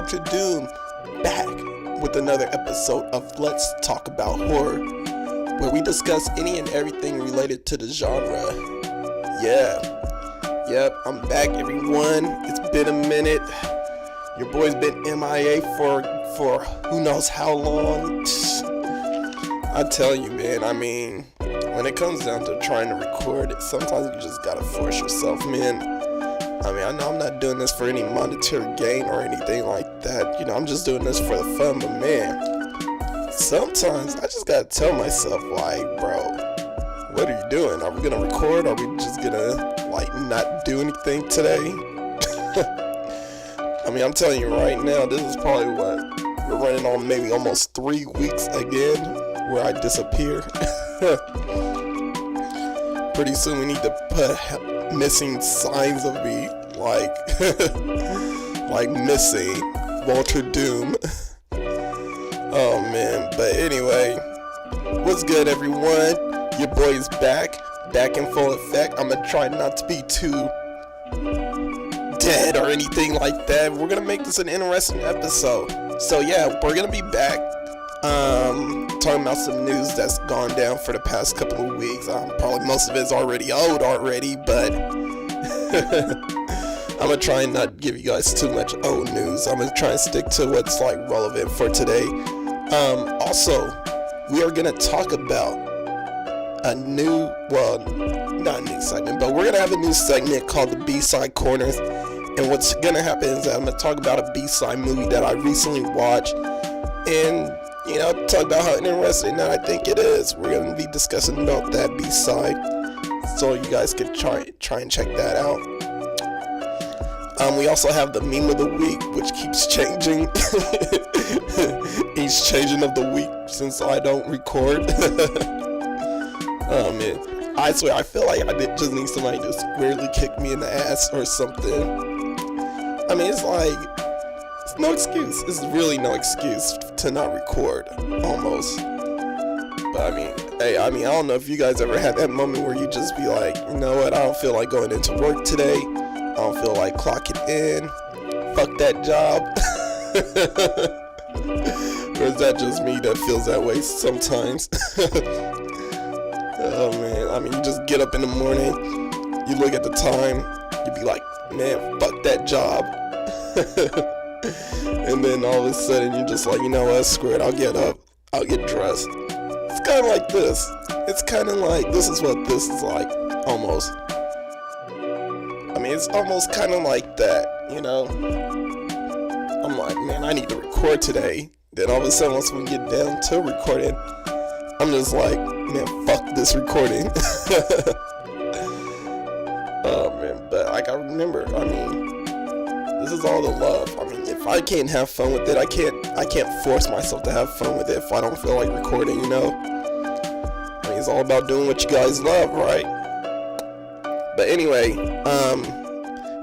Walterdoom, back with another episode of Let's Talk About Horror, where we discuss any and everything related to the genre. Yep, I'm back, everyone. It's been a minute. Your boy's been MIA for who knows how long. I tell you, man, I mean, when it comes down to trying to record it, sometimes you just gotta force yourself, man. I mean, I know I'm not doing this for any monetary gain or anything like that. You know, I'm just doing this for the fun, but man, sometimes I just gotta tell myself, like, bro, what are you doing? Are we gonna record? Are we just gonna, like, not do anything today? I mean, I'm telling you right now, this is probably what, we're running on maybe almost 3 weeks again where I disappear. Pretty soon we need to put missing signs of me, like, like missing Walterdoom. Oh man, but anyway, what's good, everyone? Your boy is back in full effect. I'm gonna try not to be too dead or anything like that. We're gonna make this an interesting episode. So yeah, we're gonna be back talking about some news that's gone down for the past couple of weeks. Probably most of it's already old already, but I'm gonna try and not give you guys too much old news. I'm gonna try and stick to what's like relevant for today. Also, we are gonna talk about a new, well, not a new segment, but we're gonna have a new segment called the B-Side Corners. And what's gonna happen is that I'm gonna talk about a B-side movie that I recently watched, and you know, talk about how interesting that I think it is. We're gonna be discussing about that B-side, so you guys can try and check that out. We also have the meme of the week, which keeps changing. Each changing of the week since I don't record. Oh man, I swear I feel like I just need somebody to squarely kick me in the ass or something. I mean, it's like, it's no excuse. It's really no excuse to not record, almost. But I mean, hey, I don't know if you guys ever had that moment where you just be like, you know what, I don't feel like going into work today. I don't feel like clocking in. Fuck that job. Or is that just me that feels that way sometimes? Oh man, I mean, you just get up in the morning, you look at the time, you be like, man, fuck that job. And then all of a sudden you're just like, you know what, screw it, I'll get up, I'll get dressed. It's kind of like this. It's kind of like, this is what this is like, almost. I mean, it's almost kind of like that, you know? I'm like, man, I need to record today. Then all of a sudden, once we get down to recording, I'm just like, man, fuck this recording. Oh man, but like I remember, I mean, this is all the love. I mean, if I can't have fun with it, I can't force myself to have fun with it if I don't feel like recording, you know? I mean, it's all about doing what you guys love, right? But anyway,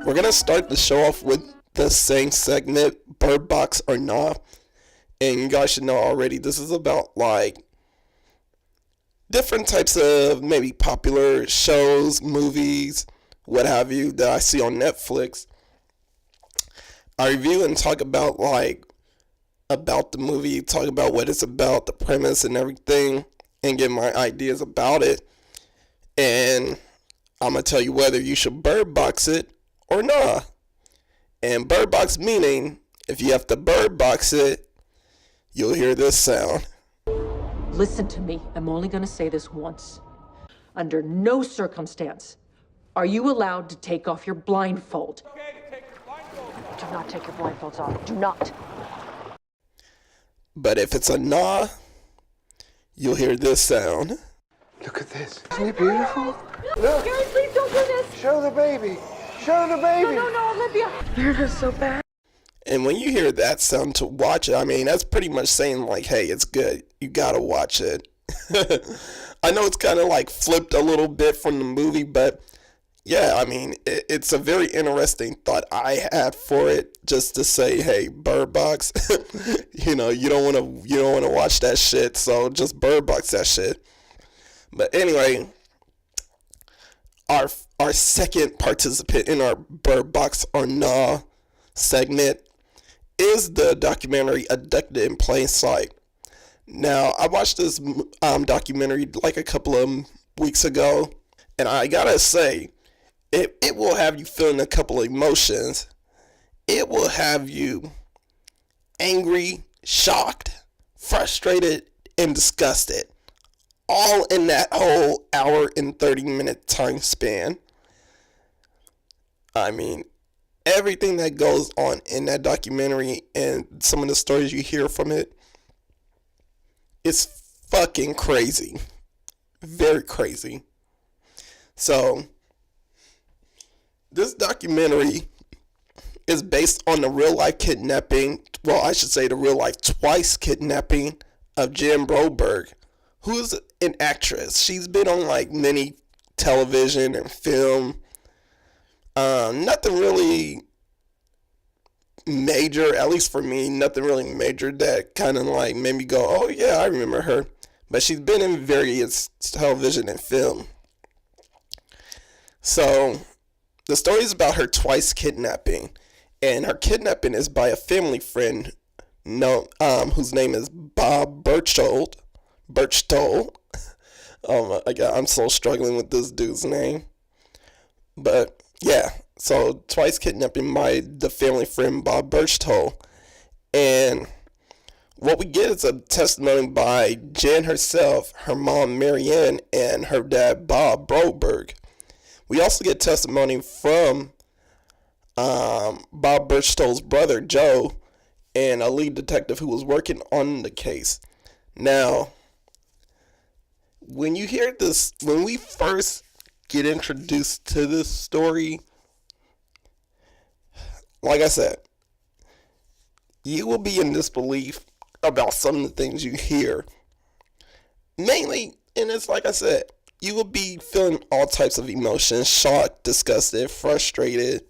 we're gonna start the show off with the same segment, Bird Box or Not. And you guys should know already, this is about like different types of maybe popular shows, movies, what have you, that I see on Netflix. I review and talk about about the movie, talk about what it's about, the premise and everything, and give my ideas about it. And I'm going to tell you whether you should bird box it or not. And bird box meaning, if you have to bird box it, you'll hear this sound. Listen to me. I'm only going to say this once. Under no circumstance are you allowed to take off your blindfold. Okay, take your blindfolds off. Do not take your blindfolds off. Do not. But if it's a nah, you'll hear this sound. Look at this. Isn't it beautiful? No, Look. Gary, please don't do this. Show the baby. Show the baby. No, Olivia. You're so bad. And when you hear that sound to watch it, I mean, that's pretty much saying like, hey, it's good. You gotta watch it. I know it's kind of like flipped a little bit from the movie, but yeah, I mean, it's a very interesting thought I had for it, just to say, hey, Bird Box, you know, you don't want to watch that shit, so just Bird Box that shit. But anyway, our second participant in our Bird Box or Nah segment is the documentary Abducted in Plain Sight. Now, I watched this documentary like a couple of weeks ago, and I gotta say, it will have you feeling a couple of emotions. It will have you angry, shocked, frustrated, and disgusted. All in that whole hour and 30-minute time span. I mean, everything that goes on in that documentary and some of the stories you hear from it is fucking crazy. Very crazy. So, this documentary is based on the real life kidnapping, well, I should say the real life twice kidnapping of Jen Broberg, who is an actress. She's been on like many television and film. Nothing really major, at least for me, nothing really major that kind of like made me go, oh yeah, I remember her. But she's been in various television and film. So, the story is about her twice kidnapping. And her kidnapping is by a family friend whose name is Bob Berchtold. I'm so struggling with this dude's name. But, yeah. So, twice kidnapping by the family friend Bob Berchtold. And what we get is a testimony by Jen herself, her mom Marianne, and her dad Bob Broberg. We also get testimony from Bob Berchtold's brother Joe and a lead detective who was working on the case. Now, when you hear this, when we first get introduced to this story, like I said, you will be in disbelief about some of the things you hear. Mainly, and it's like I said, you will be feeling all types of emotions, shocked, disgusted, frustrated,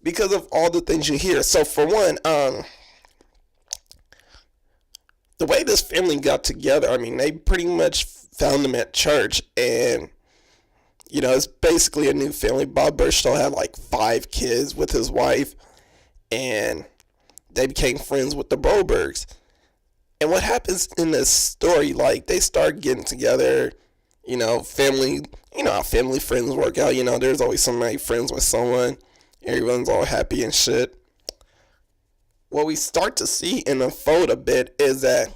because of all the things you hear. So for one, the way this family got together, I mean, they pretty much found them at church, and, you know, it's basically a new family. Bob Berchtold had like 5 kids with his wife, and they became friends with the Brobergs. And what happens in this story, like, they start getting together, you know, family, you know how family friends work out, you know, there's always somebody friends with someone, everyone's all happy and shit. What we start to see and unfold a bit is that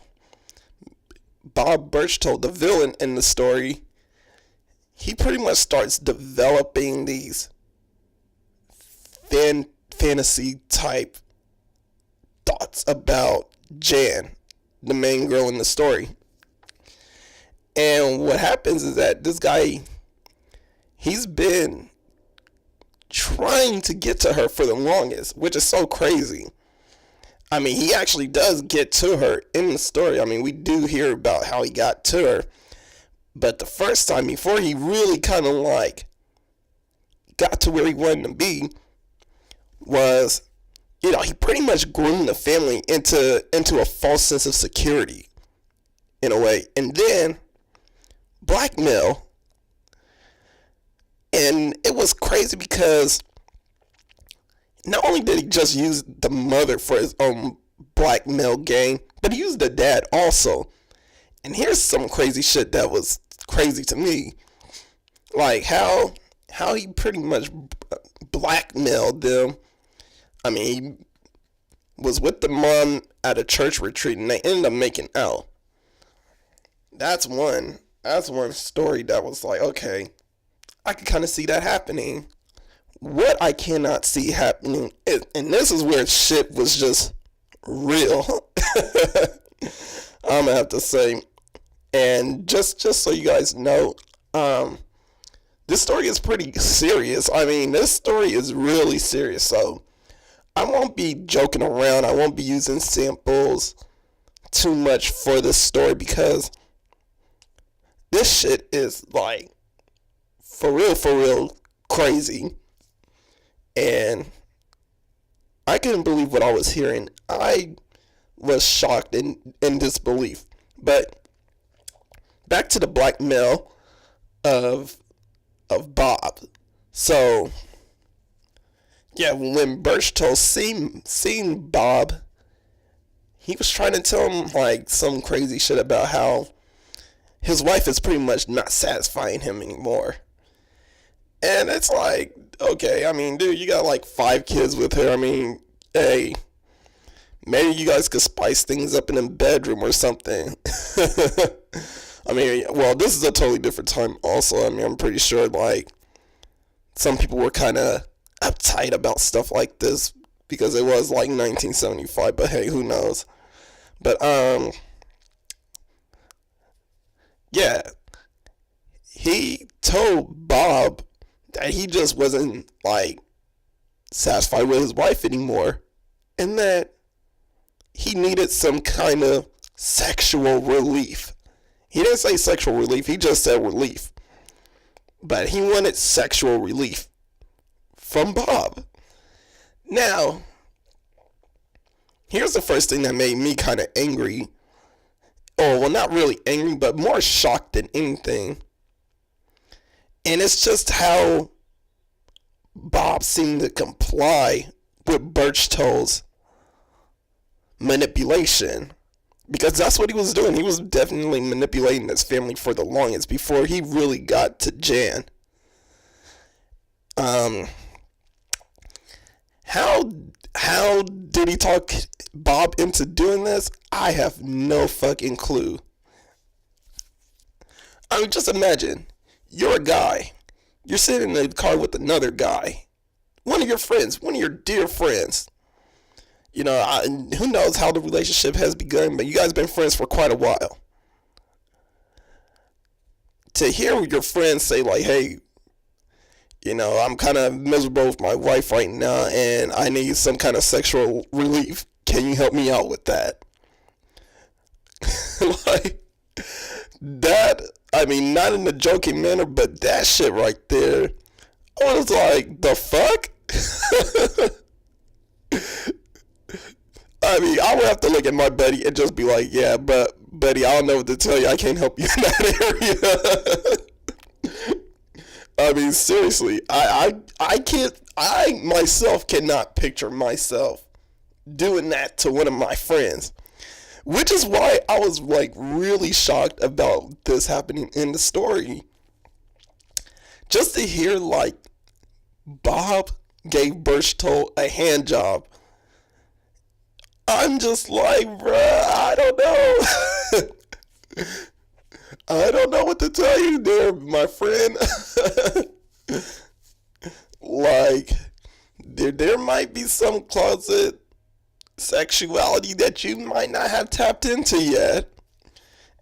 Bob Berchtold, the villain in the story, he pretty much starts developing these fantasy type thoughts about Jan, the main girl in the story. And what happens is that this guy, he's been trying to get to her for the longest, which is so crazy. I mean, he actually does get to her in the story. I mean, we do hear about how he got to her. But the first time, before he really kind of like got to where he wanted to be, was, you know, he pretty much groomed the family into a false sense of security, in a way. And then blackmail. And it was crazy because not only did he just use the mother for his own blackmail game, but he used the dad also. And here's some crazy shit that was crazy to me. Like how he pretty much blackmailed them. I mean, he was with the mom at a church retreat and they ended up making out. That's one story that was like, okay, I could kind of see that happening. What I cannot see happening, and this is where shit was just real, I'm gonna have to say, and just so you guys know, this story is pretty serious. I mean, this story is really serious, so I won't be joking around. I won't be using samples too much for this story because this shit is like for real crazy. And I couldn't believe what I was hearing. I was shocked and in disbelief. But back to the blackmail of Bob. So Yeah, when Birchtold seen Bob, he was trying to tell him like some crazy shit about how his wife is pretty much not satisfying him anymore. And it's like, okay, I mean, dude, you got like 5 kids with her. I mean, hey, maybe you guys could spice things up in a bedroom or something. I mean, well, this is a totally different time also. I mean, I'm pretty sure like some people were kind of uptight about stuff like this because it was like 1975, but hey, who knows? But yeah, he told Bob that he just wasn't like satisfied with his wife anymore, and that he needed some kind of sexual relief. He didn't say sexual relief, he just said relief. But he wanted sexual relief from Bob. Now, here's the first thing that made me kind of angry. Oh, well, not really angry, but more shocked than anything. And it's just how Bob seemed to comply with Birchtold's manipulation. Because that's what he was doing. He was definitely manipulating his family for the longest before he really got to Jan. How did he talk Bob into doing this? I have no fucking clue. I mean, just imagine, you're a guy. You're sitting in the car with another guy. One of your friends, one of your dear friends. You know, who knows how the relationship has begun, but you guys been friends for quite a while. To hear your friends say like, hey, you know, I'm kind of miserable with my wife right now and I need some kind of sexual relief. Can you help me out with that? Like, that, I mean, not in a joking manner, but that shit right there, I was like, the fuck? I mean, I would have to look at my buddy and just be like, yeah, but buddy, I don't know what to tell you. I can't help you in that area. I mean, seriously, I myself cannot picture myself doing that to one of my friends. Which is why I was like really shocked about this happening in the story. Just to hear like Bob gave Birchtold a hand job. I'm just like, bruh, I don't know. I don't know what to tell you there, my friend. Like, there might be some closet sexuality that you might not have tapped into yet.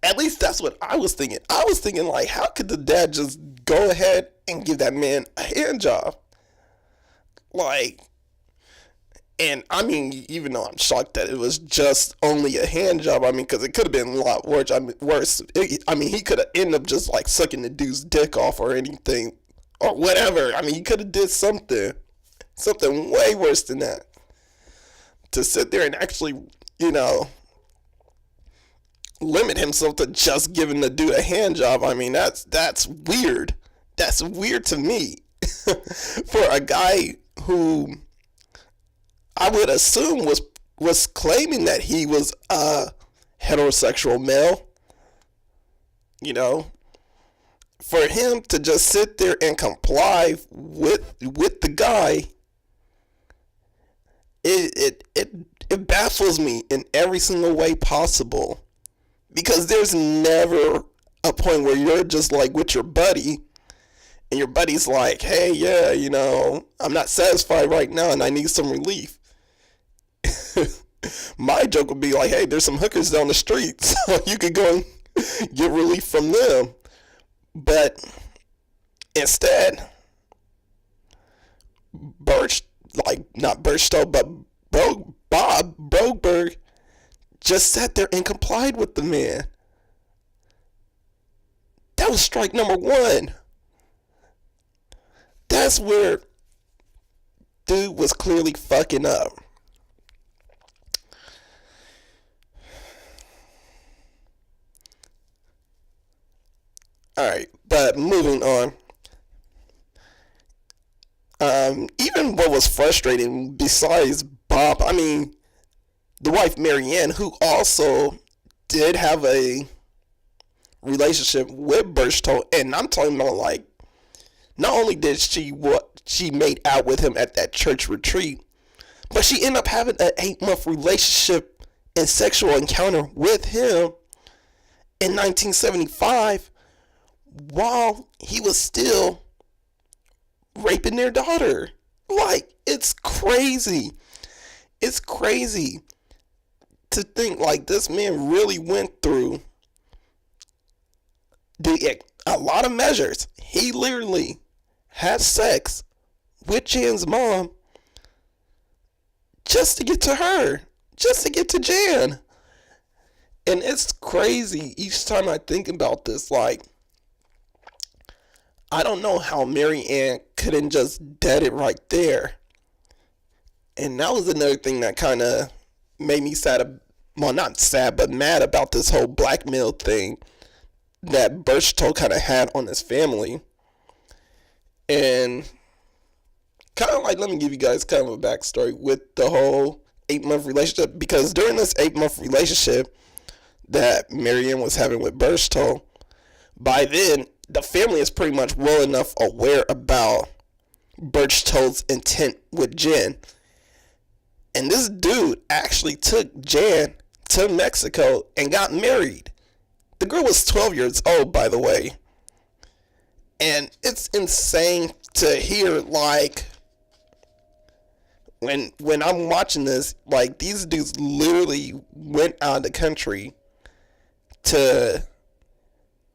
At least that's what I was thinking. I was thinking, like, how could the dad just go ahead and give that man a hand job? Like, and I mean, even though I'm shocked that it was just only a hand job, I mean, because it could have been a lot worse. I mean, he could have ended up just like sucking the dude's dick off or anything, or whatever. I mean, he could have did something way worse than that. To sit there and actually, you know, limit himself to just giving the dude a hand job. I mean, that's weird. That's weird to me. For a guy who I would assume was claiming that he was a heterosexual male, you know, for him to just sit there and comply with the guy, it baffles me in every single way possible, because there's never a point where you're just like with your buddy and your buddy's like, hey, yeah, you know, I'm not satisfied right now and I need some relief. My joke would be like, hey, there's some hookers down the street, so you could go and get relief from them. But instead, not Birchtold, but Bob Broberg just sat there and complied with the man. That was strike number one. That's where dude was clearly fucking up. Alright, but moving on. Even even what was frustrating, besides Bob, I mean, the wife Marianne, who also did have a relationship with Berchtold, and I'm talking about, like, not only did she made out with him at that church retreat, but she ended up having an 8-month relationship and sexual encounter with him in 1975 while he was still raping their daughter. Like, it's crazy. It's crazy to think, like, this man really went through a lot of measures. He literally had sex with Jan's mom just to get to her, just to get to Jan. And it's crazy each time I think about this. Like, I don't know how Mary Ann couldn't just dead it right there. And that was another thing that kind of made me sad. Well, not sad, but mad about this whole blackmail thing that Berchtold kind of had on his family. And kind of like, let me give you guys kind of a backstory with the whole 8-month relationship. Because during this 8-month relationship that Marianne was having with Berchtold, by then, the family is pretty much well enough aware about Berchtold's intent with Jen. And this dude actually took Jan to Mexico and got married. The girl was 12 years old, by the way. And it's insane to hear, like, when I'm watching this, like, these dudes literally went out of the country to,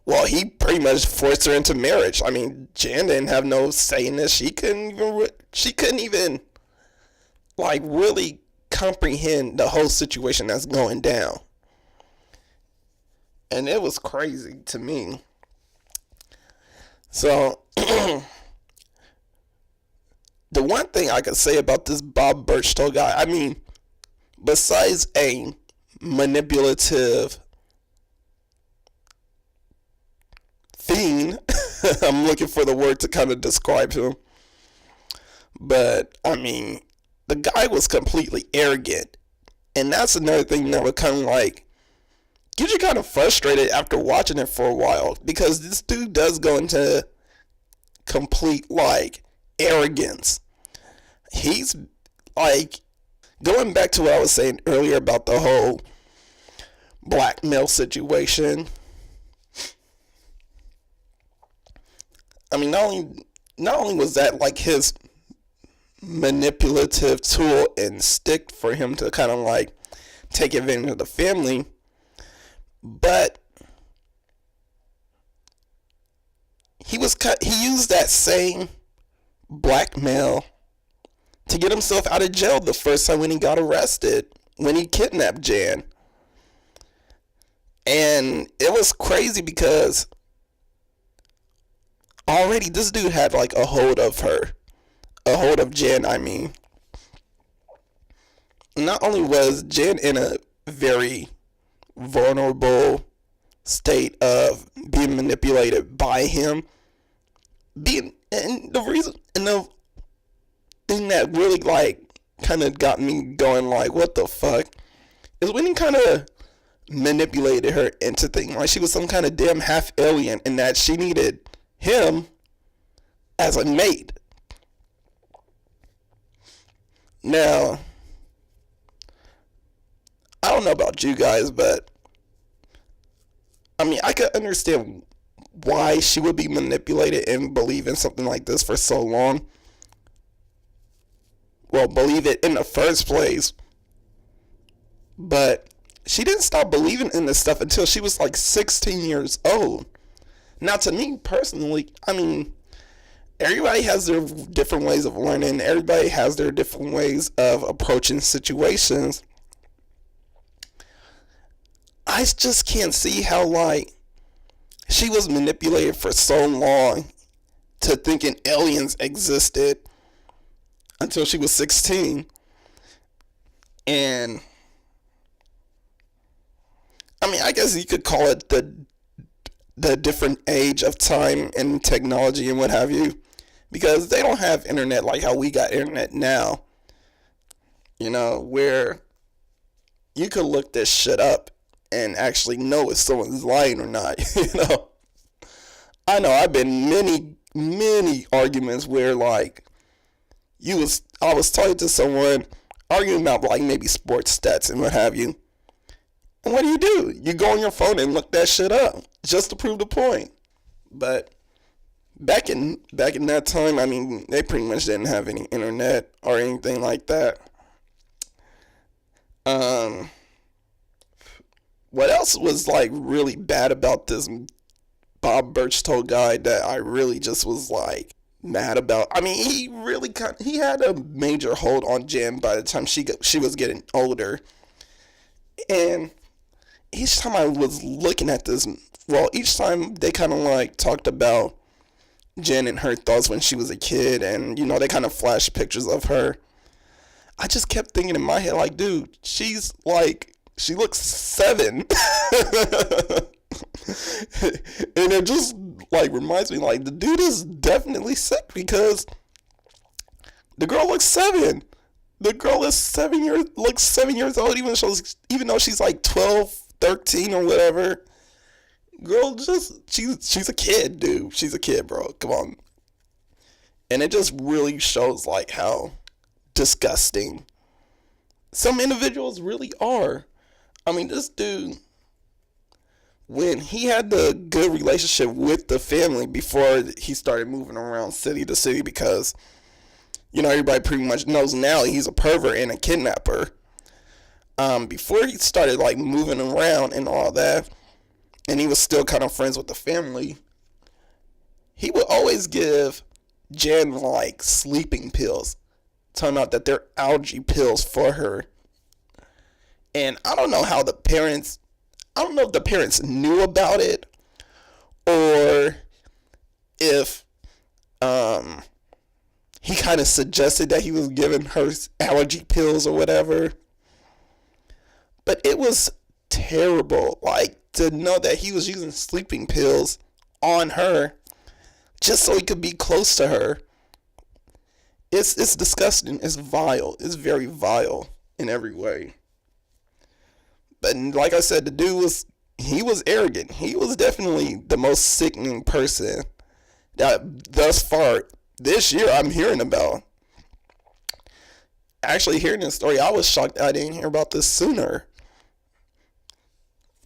well, he pretty much forced her into marriage. I mean, Jan didn't have no say in this. She couldn't even, like, really comprehend the whole situation that's going down. And it was crazy to me. So, the one thing I could say about this Bob Berchtold guy, I mean, besides a manipulative fiend, I'm looking for the word to kind of describe him, but, I mean, the guy was completely arrogant. And that's another thing that would kind of, like, get you kind of frustrated after watching it for a while, because this dude does go into complete, like, arrogance. He's, like, going back to what I was saying earlier about the whole blackmail situation. I mean, not only was that, like, his manipulative tool and stick for him to kind of, like, take advantage of the family, but he used that same blackmail to get himself out of jail the first time when he got arrested, when he kidnapped Jan. And it was crazy because already this dude had, like, a hold of her. A hold of Jan, I mean. Not only was Jan in a very vulnerable state of being manipulated by him, and the thing that really, like, kind of got me going, like, what the fuck, is when he kind of manipulated her into thinking like she was some kind of damn half alien and that she needed him as a mate. Now, I don't know about you guys, but I mean, I could understand why she would be manipulated and believe in something like this for so long. Well, believe it in the first place. But she didn't stop believing in this stuff until she was like 16 years old. Now, to me personally, I mean, everybody has their different ways of learning. Everybody has their different ways of approaching situations. I just can't see how, like, she was manipulated for so long to thinking aliens existed until she was 16. And I mean, I guess you could call it the different age of time and technology and what have you. because they don't have internet like how we got internet now, where you could look this shit up and actually know if someone's lying or not. I know I've been many arguments where like I was talking to someone arguing about like maybe sports stats and what have you. And what do? You go on your phone and look that shit up just to prove the point. But back in that time, I mean, they pretty much didn't have any internet or anything like that. What else was like really bad about this Bob Birchtold guy that I really just was like mad about? I mean, he had a major hold on Jen by the time she was getting older. And each time I was looking at this, each time they kind of like talked about Jen and her thoughts when she was a kid, and they kind of flashed pictures of her. I just kept thinking in my head, like, dude, she looks 7. And it just like reminds me, like, the dude is definitely sick because the girl looks 7. The girl is 7 years old, even though she's like 12, 13 or whatever. Girl, she's a kid, dude. She's a kid, bro. Come on. And it just really shows like how disgusting some individuals really are. I mean, this dude, when he had the good relationship with the family before he started moving around city to city, because everybody pretty much knows now he's a pervert and a kidnapper. Before he started like moving around and all that, and he was still kind of friends with the family, he would always give Jen like sleeping pills. Turn out that they're allergy pills for her. And I don't know if the parents knew about it, or if he kind of suggested that he was giving her allergy pills or whatever. But it was terrible, like, to know that he was using sleeping pills on her just so he could be close to her. It's disgusting. It's vile. It's very vile in every way. But like I said, the dude was arrogant. He was definitely the most sickening person that thus far this year I'm hearing about. Actually, hearing this story, I was shocked I didn't hear about this sooner.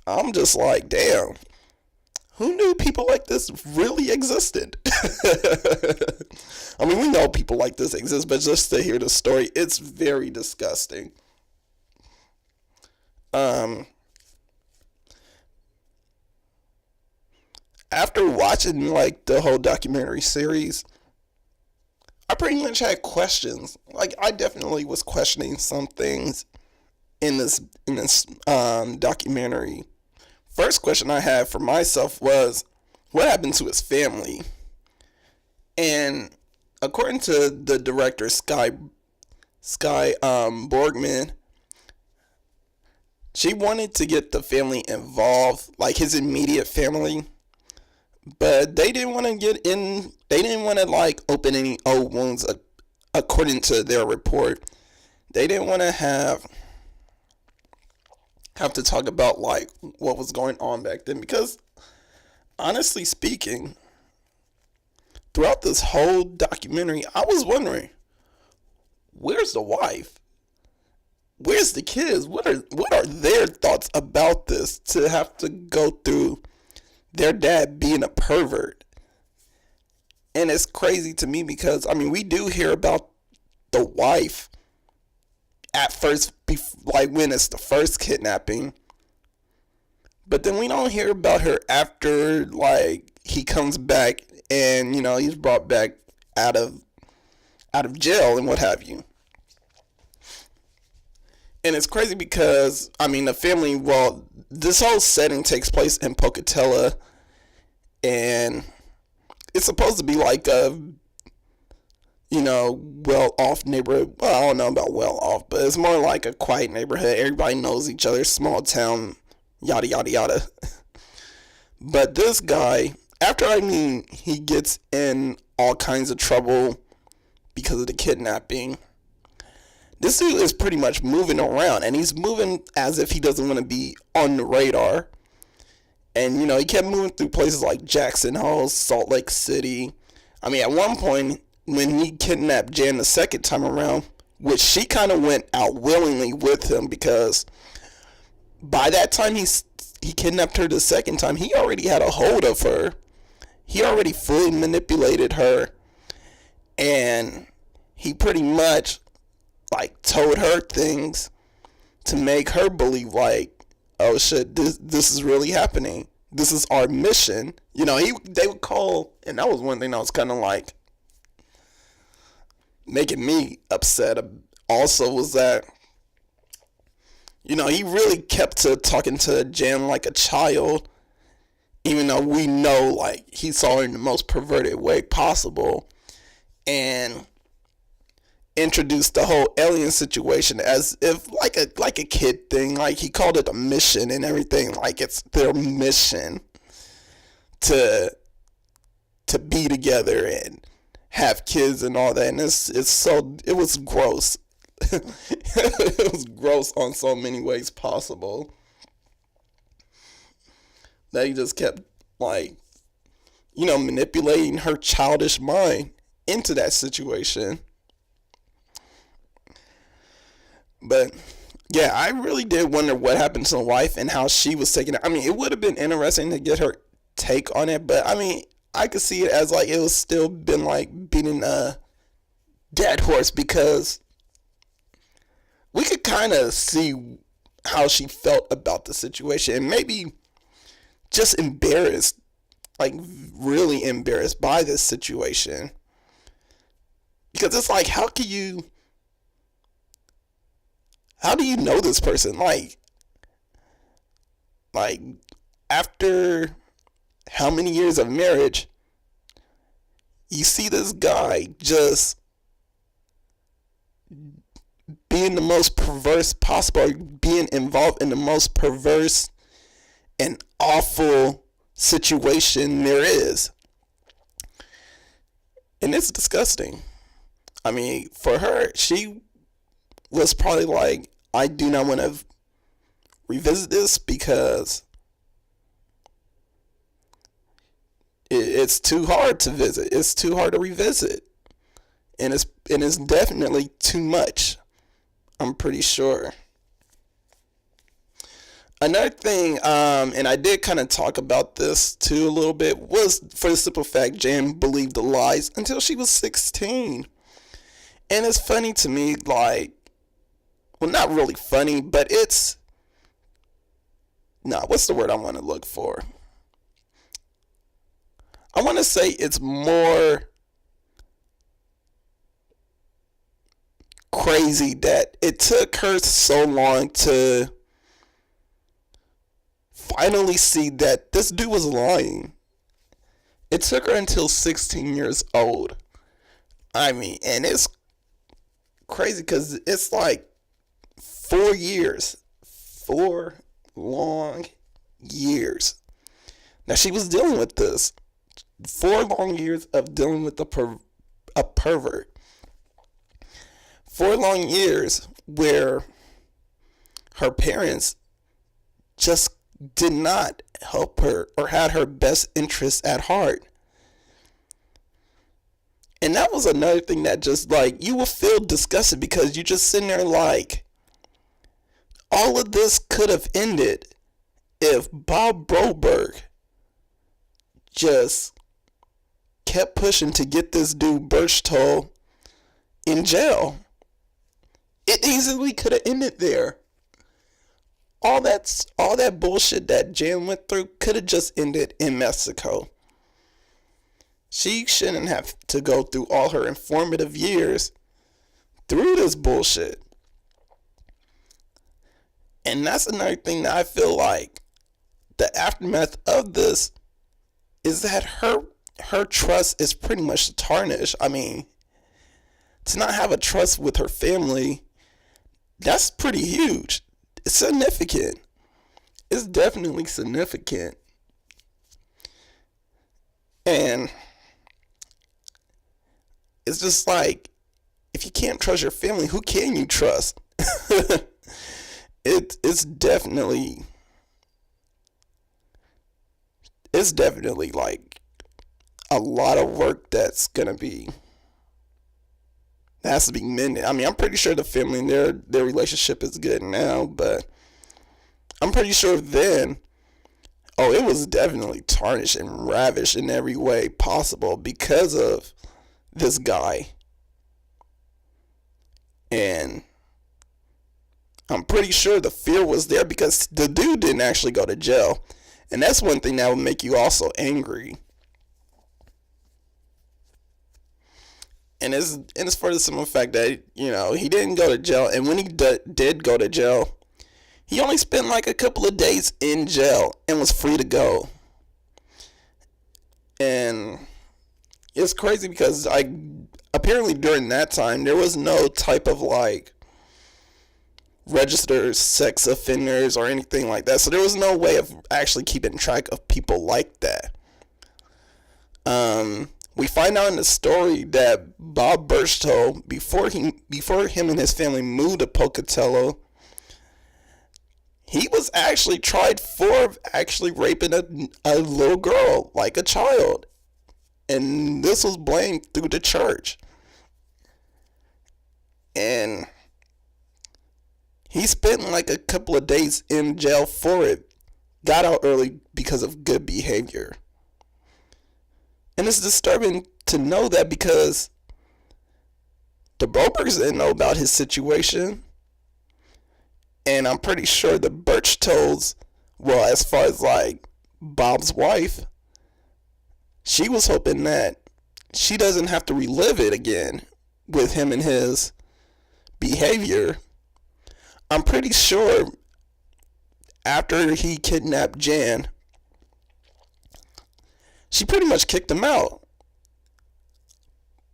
I'm just like, damn. Who knew people like this really existed? I mean, we know people like this exist, but just to hear the story, it's very disgusting. After watching like the whole documentary series, I pretty much had questions. Like, I definitely was questioning some things in this documentary. First question I had for myself was, what happened to his family? And according to the director Sky Borgman, she wanted to get the family involved, like his immediate family, but they didn't want to get in. They didn't want to like open any old wounds. According to their report, they didn't want to have to talk about like what was going on back then, because honestly speaking, throughout this whole documentary, I was wondering, where's the wife? Where's the kids? What are their thoughts about this, to have to go through their dad being a pervert? And it's crazy to me because, I mean, we do hear about the wife at first, like when it's the first kidnapping, but then we don't hear about her after, like, he comes back and, he's brought back out of jail and what have you. And it's crazy because, I mean, the family, this whole setting takes place in Pocatello, and it's supposed to be like a, well-off neighborhood. Well, I don't know about well-off, but it's more like a quiet neighborhood. Everybody knows each other, small town, yada, yada, yada. But this guy, after, he gets in all kinds of trouble because of the kidnapping. This dude is pretty much moving around, and he's moving as if he doesn't want to be on the radar. And, you know, he kept moving through places like Jackson Hole, Salt Lake City. I mean, at one point, when he kidnapped Jan the second time around, which she kind of went out willingly with him, because by that time he kidnapped her the second time, he already had a hold of her. He already fully manipulated her. And he pretty much, like, told her things to make her believe, like, oh shit, this is really happening. This is our mission. You know, they would call, and that was one thing that was kind of like making me upset also, was that, you know, he really kept to talking to Jan like a child, even though we know, like, he saw her in the most perverted way possible, and introduced the whole alien situation as if like a kid thing. Like, he called it a mission and everything, like it's their mission to be together and have kids and all that. And it was gross. It was gross on so many ways possible, that he just kept, like, you know, manipulating her childish mind into that situation. But yeah, I really did wonder what happened to the wife and how she was taking it. I mean, it would have been interesting to get her take on it, but I mean, I could see it as like it was still been like beating a dead horse, because we could kind of see how she felt about the situation, and maybe just embarrassed, like really embarrassed by this situation. Because it's like, how do you know this person? Like after how many years of marriage, you see this guy just being the most perverse possible, or being involved in the most perverse and awful situation there is. And it's disgusting. I mean, for her, she was probably like, I do not want to revisit this, because it's too hard to visit. It's too hard to revisit. And it's definitely too much, I'm pretty sure. Another thing, and I did kind of talk about this too a little bit, was for the simple fact Jan believed the lies until she was 16. And it's funny to me, like, well, not really funny, but it's, what's the word I want to look for? I want to say it's more crazy that it took her so long to finally see that this dude was lying. It took her until 16 years old. I mean, and it's crazy because it's like 4 years. 4 long years. Now, she was dealing with this. 4 long years of dealing with a pervert. 4 long years where her parents just did not help her or had her best interests at heart. And that was another thing that just, like, you will feel disgusted because you just sitting there like, all of this could have ended if Bob Broberg just kept pushing to get this dude Birchtold in jail. It easily could have ended there. All that bullshit that Jan went through could have just ended in Mexico. She shouldn't have to go through all her informative years through this bullshit. And that's another thing that I feel like the aftermath of this is that her trust is pretty much tarnished. I mean, to not have a trust with her family, that's pretty huge. It's significant. It's definitely significant. And it's just like, if you can't trust your family, who can you trust? It's definitely like a lot of work that has to be mended. I mean, I'm pretty sure the family and their relationship is good now, but I'm pretty sure then, it was definitely tarnished and ravished in every way possible because of this guy. And I'm pretty sure the fear was there because the dude didn't actually go to jail. And that's one thing that would make you also angry. And it's for the simple fact that, he didn't go to jail. And when he did go to jail, he only spent like a couple of days in jail and was free to go. And it's crazy because apparently during that time, there was no type of like registered sex offenders or anything like that. So there was no way of actually keeping track of people like that. We find out in the story that Bob Birchtold, before him and his family moved to Pocatello, he was actually tried for actually raping a little girl, like a child. And this was blamed through the church. And he spent like a couple of days in jail for it. Got out early because of good behavior. And it's disturbing to know that because the Brobergs didn't know about his situation. And I'm pretty sure the Birchtolds, well, as far as like Bob's wife, she was hoping that she doesn't have to relive it again with him and his behavior. I'm pretty sure after he kidnapped Jan, she pretty much kicked him out.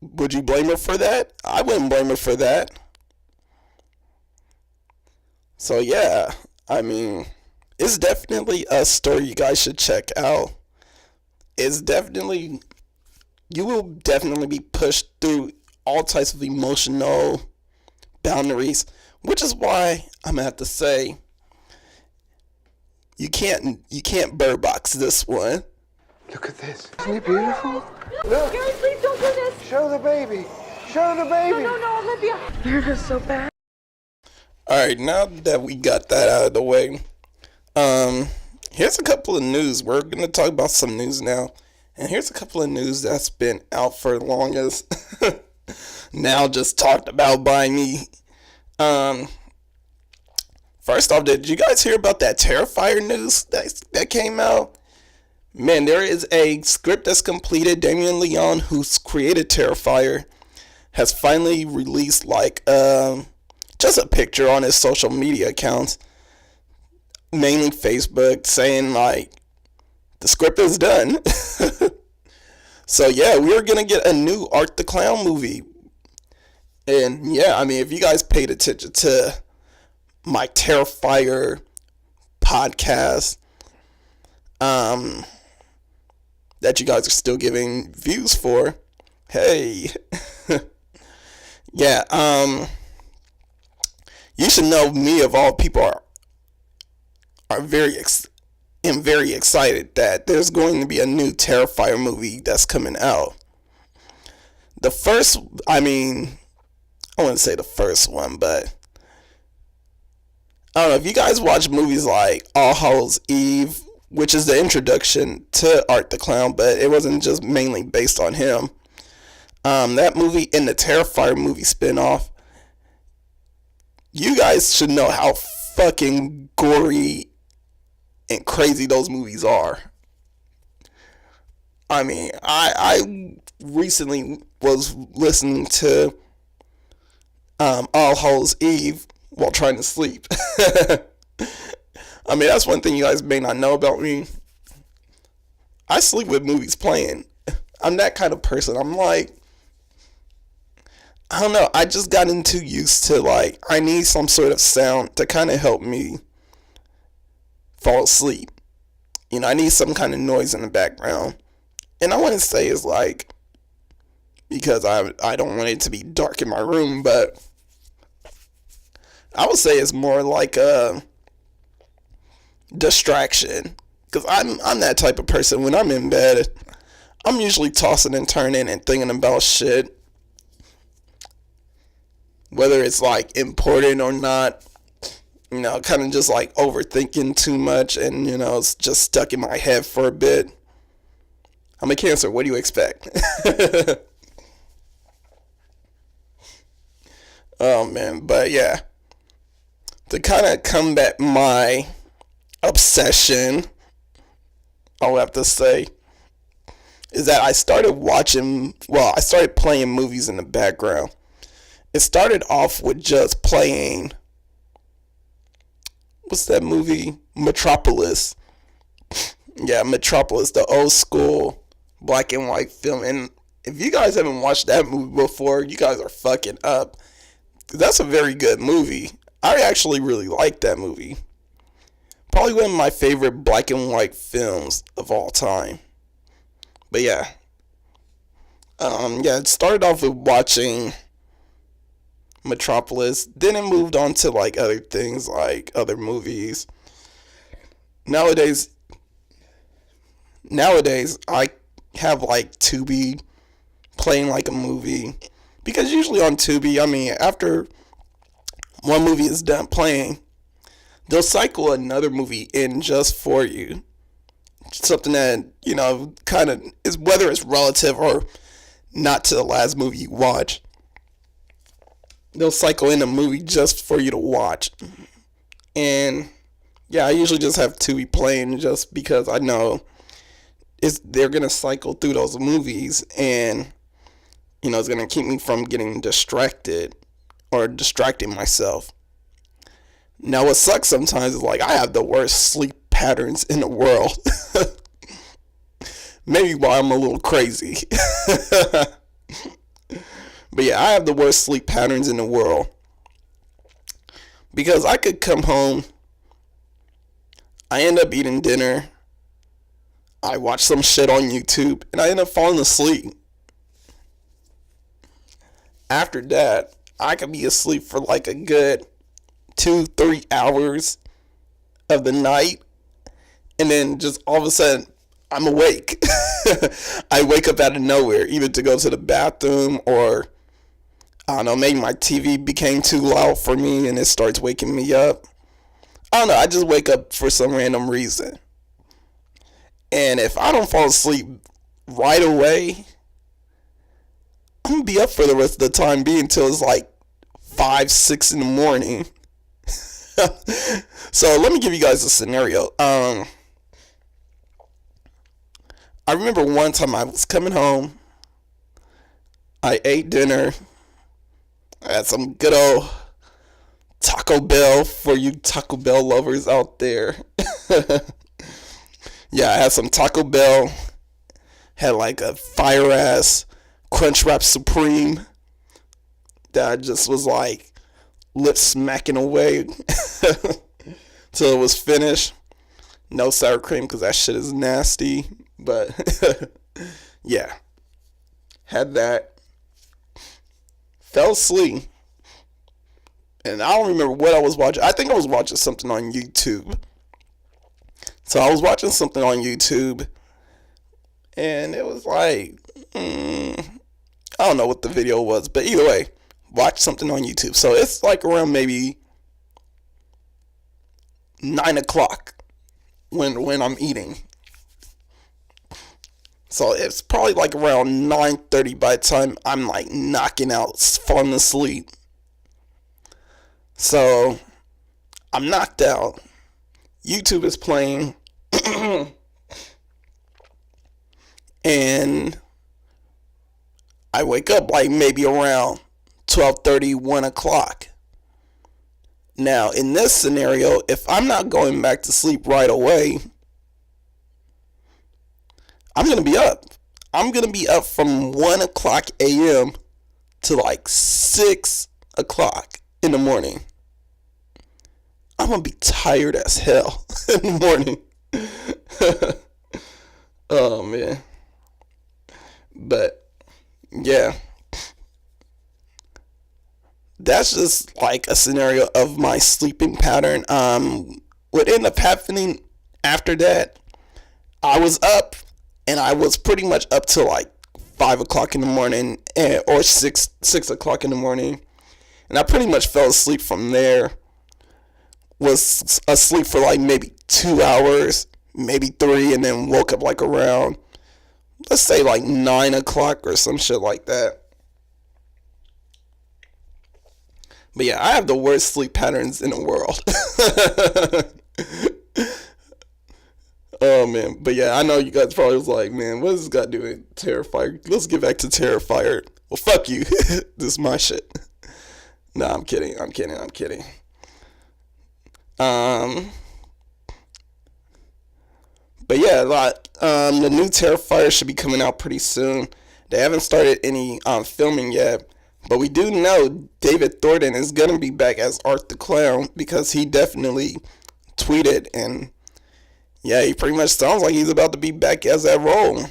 Would you blame her for that? I wouldn't blame her for that. So yeah, I mean, it's definitely a story you guys should check out. You will definitely be pushed through all types of emotional boundaries, which is why I'm gonna have to say you can't bird box this one. Look at this. Isn't it beautiful? Look. Gary, please don't do this. Show the baby. Show the baby. No, Olivia. You're just so bad. Alright, now that we got that out of the way, here's a couple of news. We're going to talk about some news now. And here's a couple of news that's been out for the longest. Now just talked about by me. First off, did you guys hear about that Terrifier news that came out? Man, there is a script that's completed. Damien Leone, who's created Terrifier, has finally released like just a picture on his social media accounts, mainly Facebook, saying like the script is done. So yeah, we're gonna get a new Art the Clown movie. And yeah, I mean, if you guys paid attention to my Terrifier podcast, that you guys are still giving views for, hey, yeah, you should know me of all people am very excited that there's going to be a new Terrifier movie that's coming out. The first, I wouldn't say the first one, but I don't know if you guys watch movies like All Hallows Eve, which is the introduction to Art the Clown, but it wasn't just mainly based on him. That movie and the Terrifier movie spinoff, you guys should know how fucking gory and crazy those movies are. I mean, I recently was listening to All Hallows Eve while trying to sleep. I mean, that's one thing you guys may not know about me. I sleep with movies playing. I'm that kind of person. I'm like, I don't know. I just gotten too used to like, I need some sort of sound to kind of help me fall asleep. I need some kind of noise in the background. And I want to say is like, because I don't want it to be dark in my room, but I would say it's more like a distraction, because I'm that type of person. When I'm in bed, I'm usually tossing and turning and thinking about shit, whether it's like important or not. You know, kind of just like overthinking too much, and you know, it's just stuck in my head for a bit. I'm a Cancer. What do you expect? Oh man, but yeah, to kind of combat my obsession, I'll have to say, is that I started playing movies in the background. It started off with just playing, what's that movie? Metropolis. Yeah, Metropolis, the old school black and white film. And if you guys haven't watched that movie before, you guys are fucking up. That's a very good movie. I actually really like that movie. Probably one of my favorite black and white films of all time. But yeah. It started off with watching Metropolis. Then it moved on to like other things, like other movies. Nowadays I have like Tubi playing like a movie, because usually on Tubi, I mean, after one movie is done playing, they'll cycle another movie in just for you. Something that, you know, kind of is, whether it's relative or not to the last movie you watch, they'll cycle in a movie just for you to watch. And yeah, I usually just have Tubi playing just because I know they're gonna cycle through those movies, and you know, it's gonna keep me from getting distracted or distracting myself. Now, what sucks sometimes is like I have the worst sleep patterns in the world. Maybe why I'm a little crazy. But yeah, I have the worst sleep patterns in the world, because I could come home, I end up eating dinner, I watch some shit on YouTube, and I end up falling asleep. After that, I could be asleep for like a good 2-3 hours of the night, and then just all of a sudden I'm awake. I wake up out of nowhere, either to go to the bathroom, or I don't know, maybe my TV became too loud for me and it starts waking me up. I don't know, I just wake up for some random reason. And if I don't fall asleep right away, I'm gonna be up for the rest of the time being until it's like 5-6 in the morning. So let me give you guys a scenario. I remember one time I was coming home, I ate dinner, I had some good old Taco Bell for you Taco Bell lovers out there. Yeah, I had some Taco Bell, had like a fire ass Crunchwrap Supreme that I just was like lip smacking away till it was finished. No sour cream because that shit is nasty, but yeah, had that, fell asleep, and I don't remember what I was watching. I think I was watching something on YouTube. So I was watching something on YouTube, and it was like, I don't know what the video was, but either way, watch something on YouTube. So it's like around maybe 9 o'clock when I'm eating. So it's probably like around 9:30 by the time I'm like knocking out, falling asleep. So I'm knocked out. YouTube is playing. And I wake up like maybe around 12:30, 1 o'clock. Now, in this scenario, if I'm not going back to sleep right away, I'm going to be up. I'm going to be up from 1 o'clock a.m. to like 6 o'clock in the morning. I'm going to be tired as hell in the morning. Oh, man. But, yeah, that's just like a scenario of my sleeping pattern. What ended up happening after that, I was up, and I was pretty much up till like 5 o'clock in the morning, or six o'clock in the morning, and I pretty much fell asleep from there. Was asleep for like maybe 2 hours, maybe 3, and then woke up like around, let's say like 9 o'clock or some shit like that. But yeah, I have the worst sleep patterns in the world. Oh man, but yeah, I know you guys probably was like, man, what is this guy doing? Terrifier. Let's get back to Terrifier. Well, fuck you. This is my shit. Nah, I'm kidding. But yeah, the new Terrifier should be coming out pretty soon. They haven't started any filming yet, but we do know David Thornton is gonna be back as Art the Clown, because he definitely tweeted, and yeah, he pretty much sounds like he's about to be back as that role.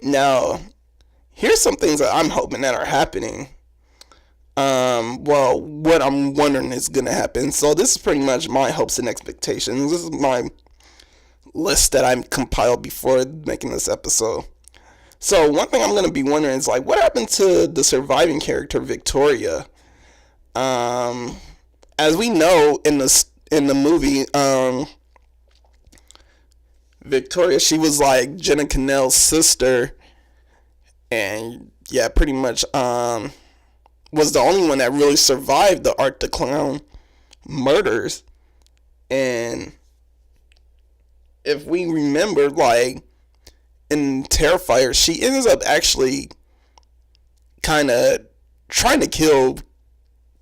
Now, here's some things that I'm hoping that are happening. Well, what I'm wondering is gonna happen. So this is pretty much my hopes and expectations. This is my list that I compiled before making this episode. So one thing I'm gonna be wondering is, like, what happened to the surviving character Victoria? As we know in the movie, Victoria, she was like Jenna Cannell's sister, and yeah, pretty much was the only one that really survived the Art the Clown murders. And if we remember, like, in Terrifier, she ends up actually kind of trying to kill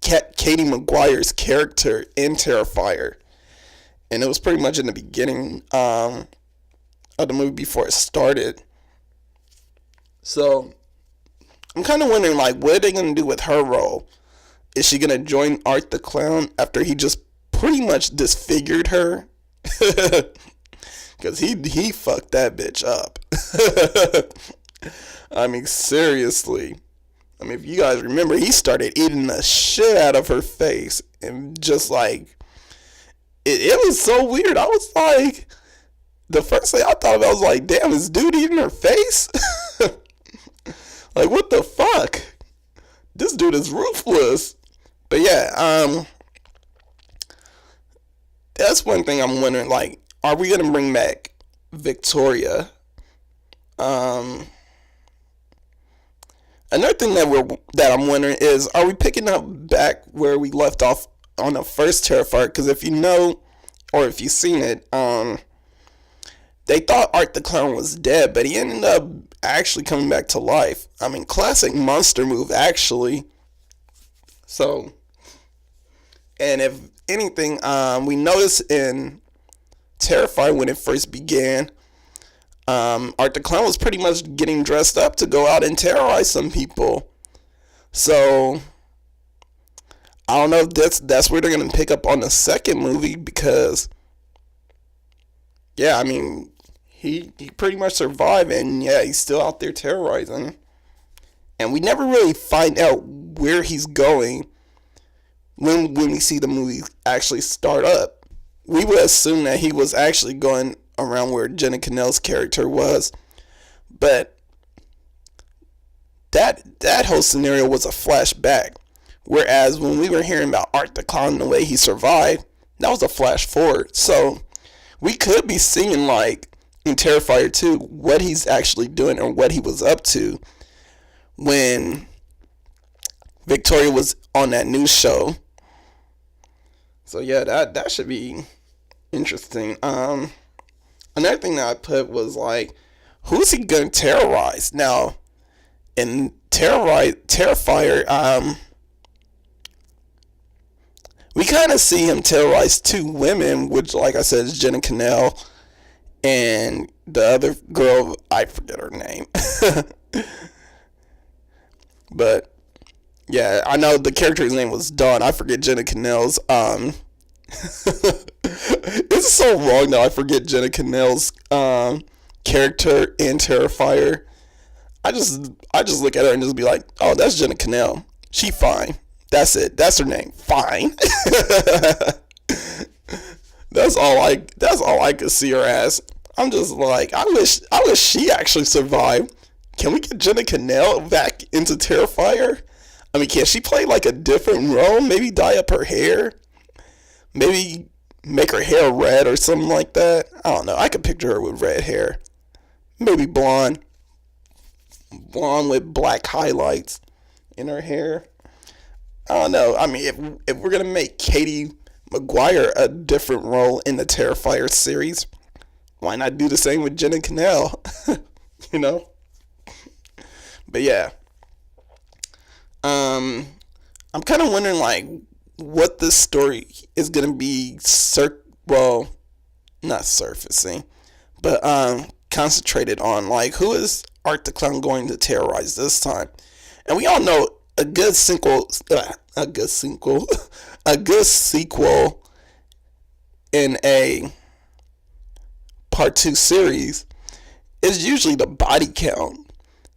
Katie Maguire's character in Terrifier, and it was pretty much in the beginning of the movie before it started. So I'm kind of wondering, like, what are they going to do with her role? Is she going to join Art the Clown after he just pretty much disfigured her? Because he fucked that bitch up. I mean, seriously. I mean, if you guys remember, he started eating the shit out of her face. And just like, it was so weird. I was like, the first thing I thought about was like, damn, is dude eating her face? Like, what the fuck? This dude is ruthless. But yeah, that's one thing I'm wondering, like, are we gonna bring back Victoria? Another thing that I'm wondering is, are we picking up back where we left off on the first Terrifier? Because if you know, or if you've seen it, they thought Art the Clown was dead, but he ended up actually coming back to life. I mean, classic monster move, actually. So, and if anything, we noticed in Terrifier when it first began, Art the Clown was pretty much getting dressed up to go out and terrorize some people. So I don't know if that's where they're gonna pick up on the second movie, because yeah, I mean, he pretty much survived, and yeah, he's still out there terrorizing. And we never really find out where he's going when we see the movie actually start up. We would assume that he was actually going around where Jenna Cannell's character was, but that whole scenario was a flashback. Whereas when we were hearing about Art the Clown, the way he survived, that was a flash forward. So we could be seeing, like, in Terrifier 2, what he's actually doing or what he was up to when Victoria was on that news show. So yeah, that should be interesting. Another thing that I put was, like, who's he gonna terrorize? Now, in Terrifier, we kind of see him terrorize two women, which, like I said, is Jenna Cannell and the other girl, I forget her name. But yeah, I know the character's name was Dawn. I forget Jenna Cannell's. It's so wrong that I forget Jenna Cannell's character in Terrifier. I just look at her and just be like, oh, that's Jenna Canal. She fine. That's it. That's her name. Fine. That's all I could see her as. I'm just like, I wish she actually survived. Can we get Jenna Canal back into Terrifier? I mean, can she play like a different role? Maybe dye up her hair? Maybe make her hair red or something like that? I don't know. I could picture her with red hair. Maybe blonde. Blonde with black highlights in her hair. I don't know. I mean, if we're going to make Katie McGuire a different role in the Terrifier series, why not do the same with Jenna Canal? You know? But yeah. I'm kind of wondering, like, what this story is going to be, not surfacing, but concentrated on. Like, who is Art the Clown going to terrorize this time? And we all know a good sequel in a part 2 series is usually the body count.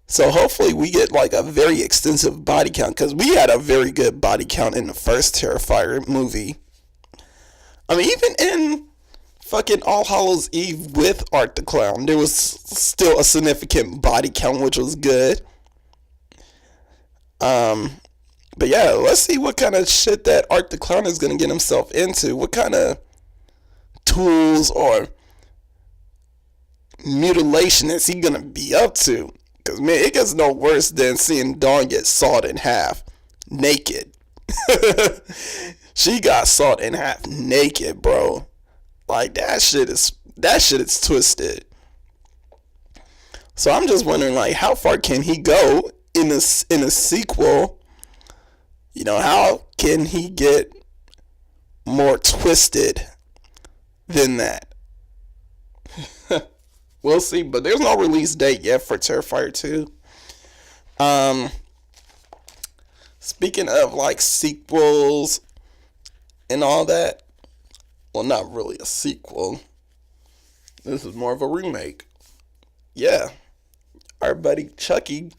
So hopefully we get like a very extensive body count, because we had a very good body count in the first Terrifier movie. I mean, even in fucking All Hallows Eve with Art the Clown, there was still a significant body count, which was good. But yeah, let's see what kind of shit that Art the Clown is going to get himself into. What kind of tools or mutilation is he going to be up to? Because, man, it gets no worse than seeing Dawn get sawed in half naked. She got sawed in half naked, bro. Like, that shit is twisted. So I'm just wondering, like, how far can he go in a sequel? You know, how can he get more twisted than that? We'll see, but there's no release date yet for Terrifier 2. Speaking of, like, sequels and all that, well, not really a sequel. This is more of a remake. Yeah. Our buddy Chucky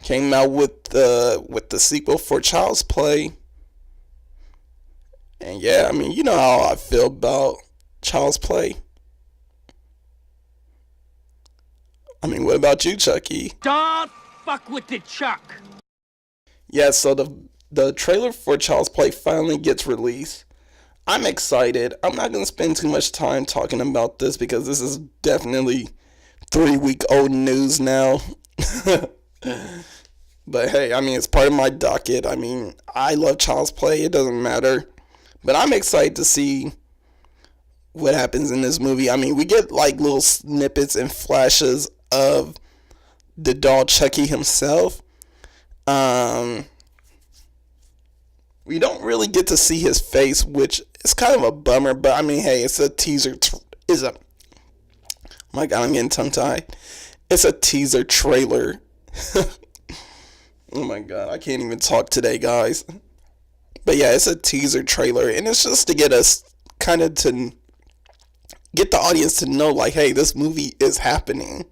came out with the sequel for Child's Play. And yeah, I mean, you know how I feel about Child's Play. I mean, what about you, Chucky? Don't fuck with the Chuck. Yeah, so the trailer for Child's Play finally gets released. I'm excited. I'm not going to spend too much time talking about this because this is definitely 3-week-old news now. But hey, I mean, it's part of my docket. I mean, I love Child's Play. It doesn't matter. But I'm excited to see what happens in this movie. I mean, we get like little snippets and flashes of the doll Chucky himself. We don't really get to see his face, which is kind of a bummer, but I mean, hey, it's a teaser. Oh my god, I'm getting tongue-tied. It's a teaser trailer. Oh my god, I can't even talk today, guys. But yeah, it's a teaser trailer, and it's just to get us kind of to get the audience to know, like, hey, this movie is happening,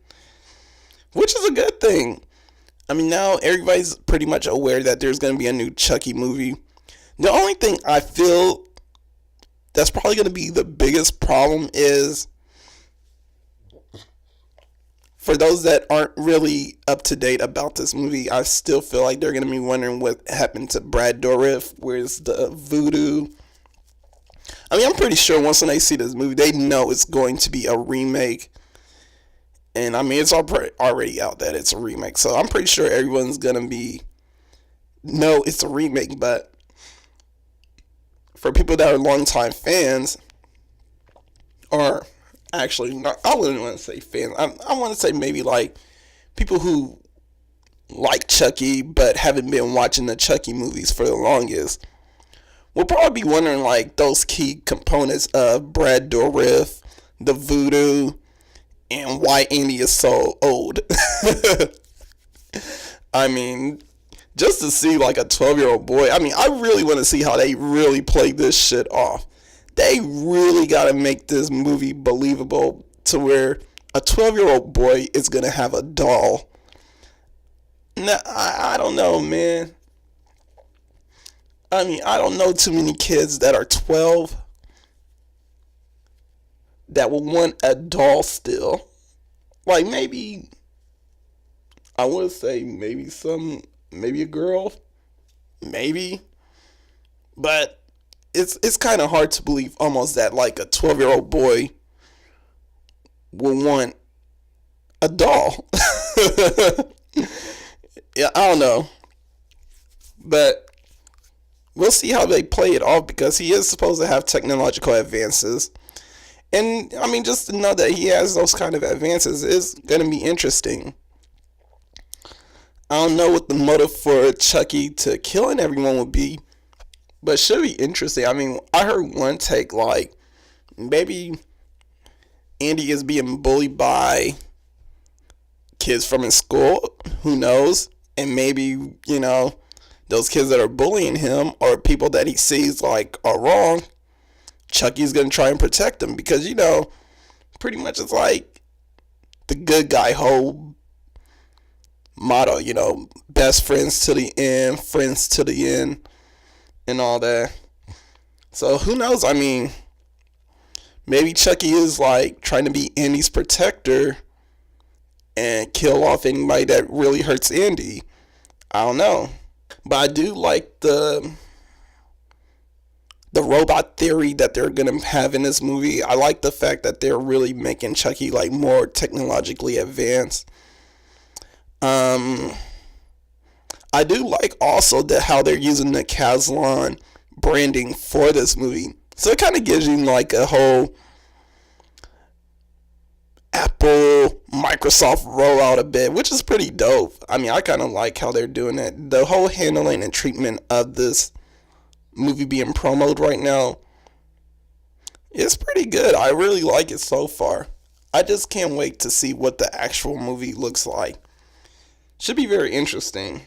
which is a good thing. I mean, now everybody's pretty much aware that there's going to be a new Chucky movie. The only thing I feel that's probably going to be the biggest problem is, for those that aren't really up to date about this movie, I still feel like they're going to be wondering what happened to Brad Dourif. Where's the Voodoo? I mean, I'm pretty sure once they see this movie, they know it's going to be a remake. And I mean, it's already out that it's a remake. So I'm pretty sure everyone's going to know it's a remake. But for people that are longtime fans, or actually, not, I wouldn't want to say fans. I want to say maybe like people who like Chucky but haven't been watching the Chucky movies for the longest. We'll probably be wondering like those key components of Brad Dourif, the Voodoo, and why Andy is so old. I mean, just to see like a 12-year-old boy. I mean, I really want to see how they really play this shit off. They really got to make this movie believable to where a 12-year-old boy is gonna have a doll. Now, I don't know, man. I mean, I don't know too many kids that are 12 that will want a doll still. Like, maybe, I would say maybe a girl, maybe. But it's kind of hard to believe almost that, like, a 12-year-old boy will want a doll. Yeah, I don't know. But we'll see how they play it off, because he is supposed to have technological advances. And, I mean, just to know that he has those kind of advances is going to be interesting. I don't know what the motive for Chucky to killing everyone would be, but it should be interesting. I mean, I heard one take, like, maybe Andy is being bullied by kids from his school. Who knows? And maybe, you know, those kids that are bullying him or people that he sees, like, are wrong. Chucky's going to try and protect them, because, you know, pretty much it's like the good guy whole motto, you know, best friends to the end, friends to the end, and all that. So who knows? I mean, maybe Chucky is like trying to be Andy's protector and kill off anybody that really hurts Andy. I don't know. But I do like the robot theory that they're going to have in this movie. I like the fact that they're really making Chucky like more technologically advanced. I do like also how they're using the Kazlan branding for this movie. So it kind of gives you like a whole Apple, Microsoft rollout a bit, which is pretty dope. I mean, I kind of like how they're doing it. The whole handling and treatment of this movie being promoted right now is pretty good. I really like it so far. I just can't wait to see what the actual movie looks like. Should be very interesting.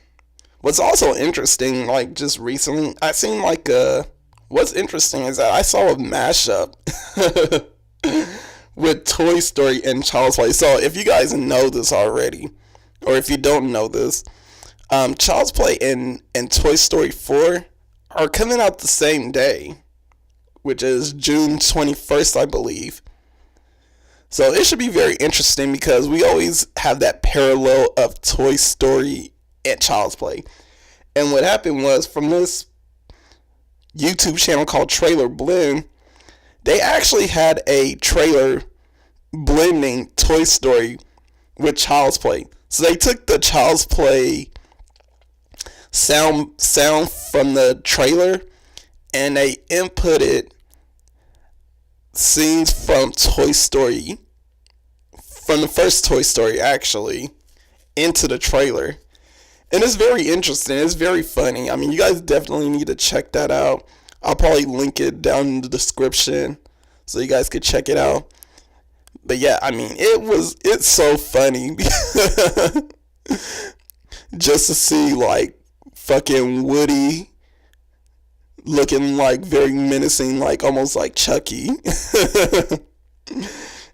What's also interesting, like just recently, I seen like what's interesting is that I saw a mashup with Toy Story and Child's Play. So if you guys know this already, or if you don't know this, Child's Play and Toy Story 4 are coming out the same day, which is June 21st, I believe. So it should be very interesting, because we always have that parallel of Toy Story and Child's Play. And what happened was, from this YouTube channel called Trailer Blend, they actually had a trailer blending Toy Story with Child's Play. So they took the Child's Play sound from the trailer, and they inputted scenes from Toy Story, from the first Toy Story actually, into the trailer. And it's very interesting. It's very funny. I mean, you guys definitely need to check that out. I'll probably link it down in the description so you guys could check it out. But yeah, I mean, it's so funny just to see like fucking Woody looking like very menacing, like almost like Chucky.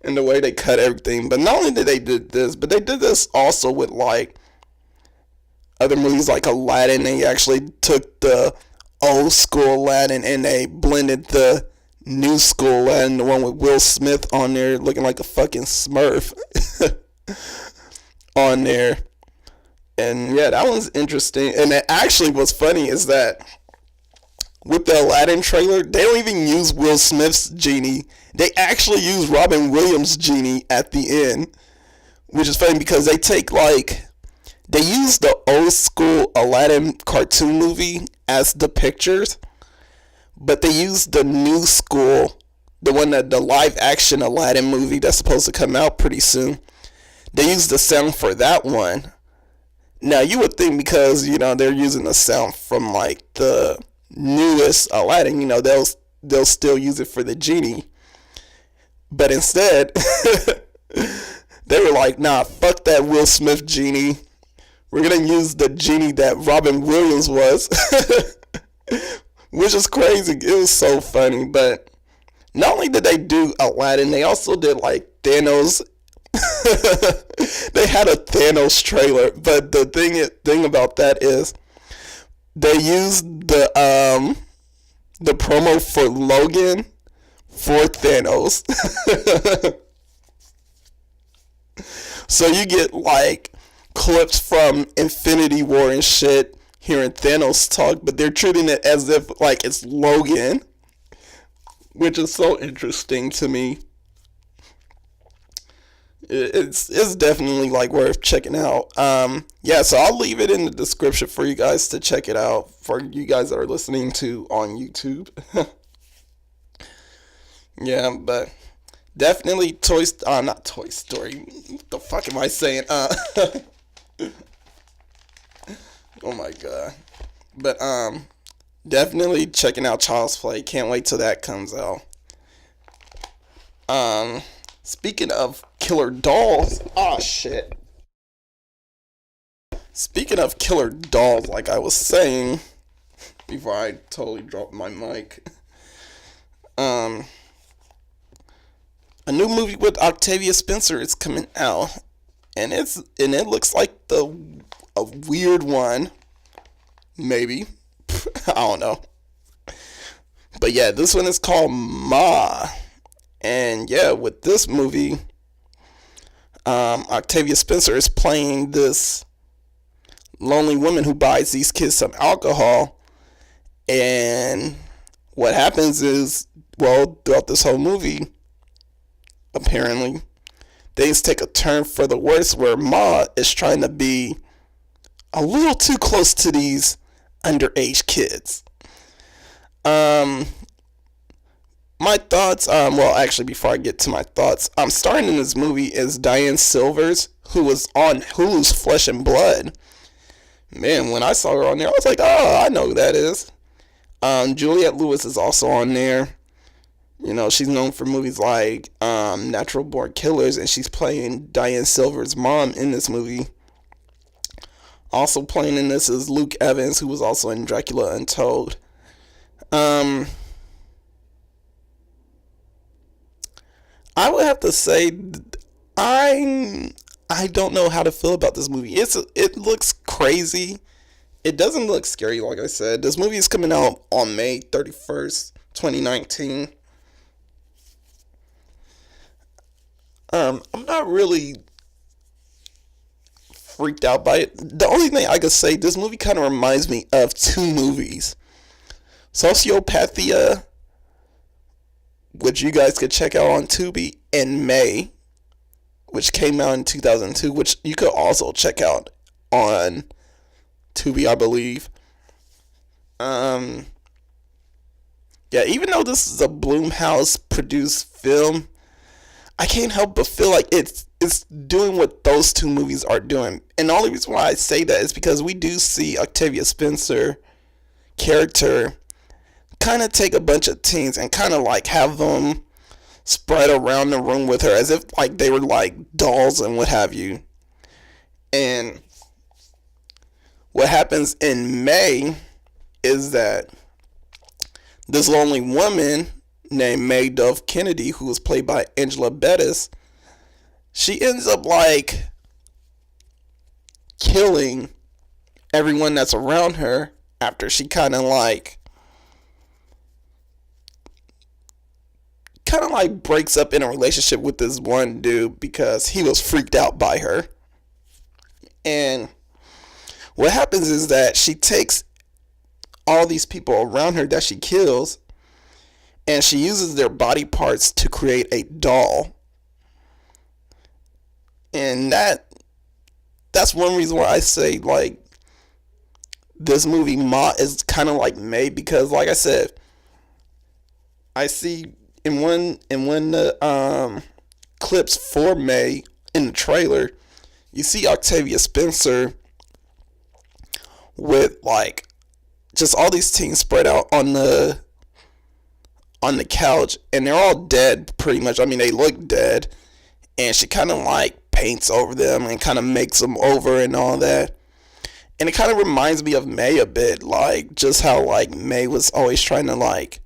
And the way they cut everything. But not only did they do this, but they did this also with like other movies like Aladdin. They actually took the old school Aladdin and they blended the new school Aladdin, the one with Will Smith on there looking like a fucking Smurf on there. And yeah, that one's interesting. And it actually what's funny is that with the Aladdin trailer, they don't even use Will Smith's genie. They actually use Robin Williams' genie at the end, which is funny because they use the old school Aladdin cartoon movie as the pictures, but they use the new school, the live action Aladdin movie that's supposed to come out pretty soon. They use the sound for that one. Now you would think, because you know they're using the sound from like the newest Aladdin, you know, they'll still use it for the genie. But instead, they were like, nah, fuck that Will Smith genie. We're going to use the genie that Robin Williams was. Which is crazy. It was so funny. But not only did they do Aladdin, they also did like Thanos They had a Thanos trailer, but the thing about that is they used the promo for Logan for Thanos. So you get like clips from Infinity War and shit hearing Thanos talk, but they're treating it as if like it's Logan, which is so interesting to me. It's definitely like worth checking out. Yeah, so I'll leave it in the description for you guys to check it out, for you guys that are listening to on YouTube. Yeah, but definitely not Toy Story. What the fuck am I saying? Oh my god. But definitely checking out Child's Play. Can't wait till that comes out. Speaking of killer dolls, shit. Speaking of killer dolls, like I was saying before I totally dropped my mic, a new movie with Octavia Spencer is coming out, and it looks like a weird one, maybe. I don't know. But yeah, this one is called Ma. And yeah, with this movie, Octavia Spencer is playing this lonely woman who buys these kids some alcohol. And what happens is, well, throughout this whole movie, apparently, things take a turn for the worse, where Ma is trying to be a little too close to these underage kids. My thoughts, well, actually, before I get to my thoughts, starring in this movie is Diane Silvers, who was on Hulu's Flesh and Blood. Man, when I saw her on there, I was like, oh, I know who that is. Juliette Lewis is also on there. You know, she's known for movies like Natural Born Killers, and she's playing Diane Silver's mom in this movie. Also playing in this is Luke Evans, who was also in Dracula Untold. I would have to say I don't know how to feel about this movie. It looks crazy. It doesn't look scary, like I said. This movie is coming out on May 31st, 2019. I'm not really freaked out by it. The only thing I could say, this movie kind of reminds me of two movies. Sociopathia, which you guys could check out on Tubi, and May, which came out in 2002, which you could also check out on Tubi, I believe. Yeah, even though this is a Blumhouse produced film, I can't help but feel like it's doing what those two movies are doing. And the only reason why I say that is because we do see Octavia Spencer character kind of take a bunch of teens and kind of like have them spread around the room with her as if like they were like dolls and what have you. And what happens in May is that this lonely woman named Mae Dove Kennedy, who was played by Angela Bettis, she ends up like killing everyone that's around her after she kind of like breaks up in a relationship with this one dude because he was freaked out by her. And what happens is that she takes all these people around her that she kills, and she uses their body parts to create a doll. And that's one reason why I say like this movie Ma is kind of like May, because like I said, I see in one clips for May in the trailer, you see Octavia Spencer with like just all these teens spread out on the couch, and they're all dead pretty much. I mean, they look dead, and she kind of like paints over them and kind of makes them over and all that. And it kind of reminds me of May a bit, like just how like May was always trying to like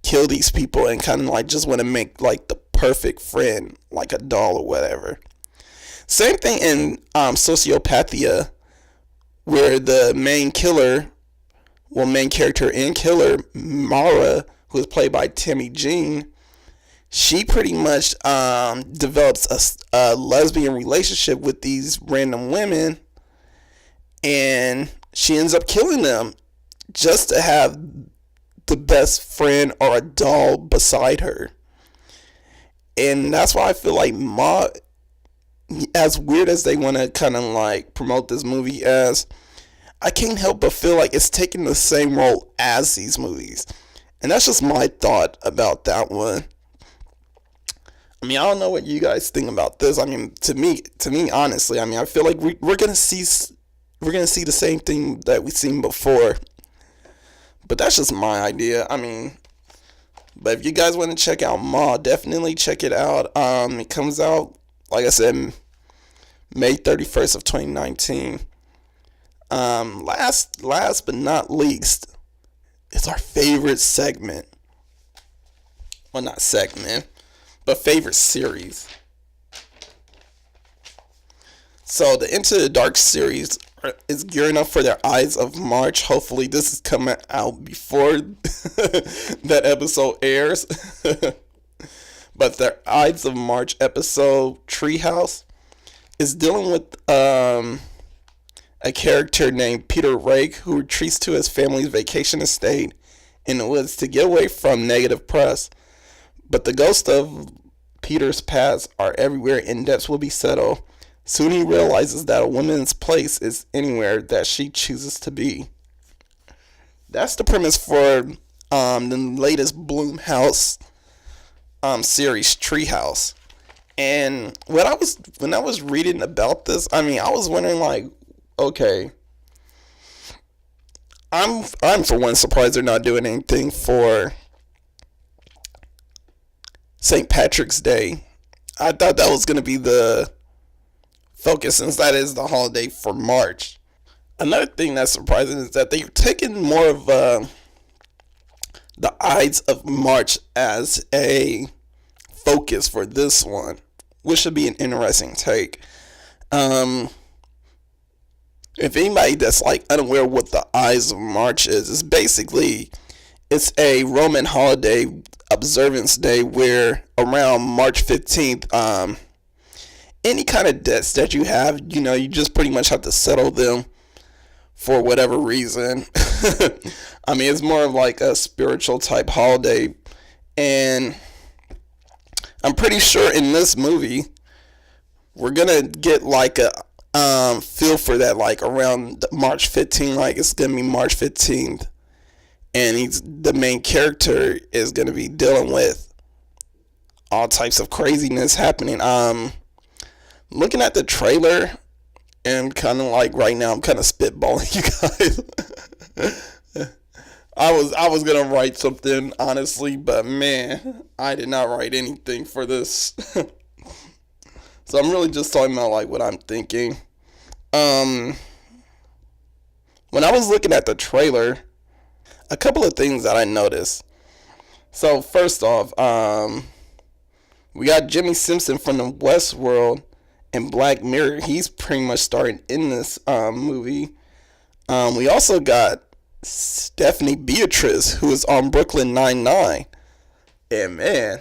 kill these people and kind of like just want to make like the perfect friend, like a doll or whatever. Same thing in Sociopathia, where the main character and killer, Mara, who is played by Tammy Jean, she pretty much develops a lesbian relationship with these random women, and she ends up killing them just to have the best friend or a doll beside her. And that's why I feel like Ma, as weird as they want to kind of like promote this movie as, I can't help but feel like it's taking the same role as these movies. And that's just my thought about that one. I mean, I don't know what you guys think about this. I mean, to me, honestly, I mean, I feel like we're gonna see the same thing that we've seen before. But that's just my idea. I mean, but if you guys want to check out Ma, definitely check it out. It comes out, like I said, May 31st of 2019. Last but not least, it's our favorite segment. Well, not segment, but favorite series. So the Into the Dark series is gearing up for their Ides of March. Hopefully this is coming out before that episode airs. But their Ides of March episode, Treehouse, is dealing with a character named Peter Rake, who retreats to his family's vacation estate in the woods to get away from negative press. But the ghosts of Peter's past are everywhere and debts will be settled. Soon he realizes that a woman's place is anywhere that she chooses to be. That's the premise for the latest Blumhouse series, Treehouse. And when I was reading about this, I mean, I was wondering, like, okay, I'm for one surprised they're not doing anything for St. Patrick's Day. I thought that was going to be the focus, since that is the holiday for March. Another thing that's surprising is that they're taking more of the Ides of March as a focus for this one, which should be an interesting take. If anybody that's like unaware what the Ides of March is, it's a Roman holiday observance day where around March 15th, any kind of debts that you have, you just pretty much have to settle them for whatever reason. I mean, it's more of like a spiritual type holiday. And I'm pretty sure in this movie, we're going to get like a feel for that, like around March 15th, like it's going to be March 15th. And the main character is going to be dealing with all types of craziness happening. Looking at the trailer, and kind of like right now, I'm kind of spitballing, you guys. I was gonna write something, honestly, but man, I did not write anything for this. So I'm really just talking about like what I'm thinking. When I was looking at the trailer, a couple of things that I noticed. So first off, we got Jimmy Simpson from the Westworld and Black Mirror. He's pretty much starring in this movie. We also got Stephanie Beatrice, who is on Brooklyn Nine-Nine. And man,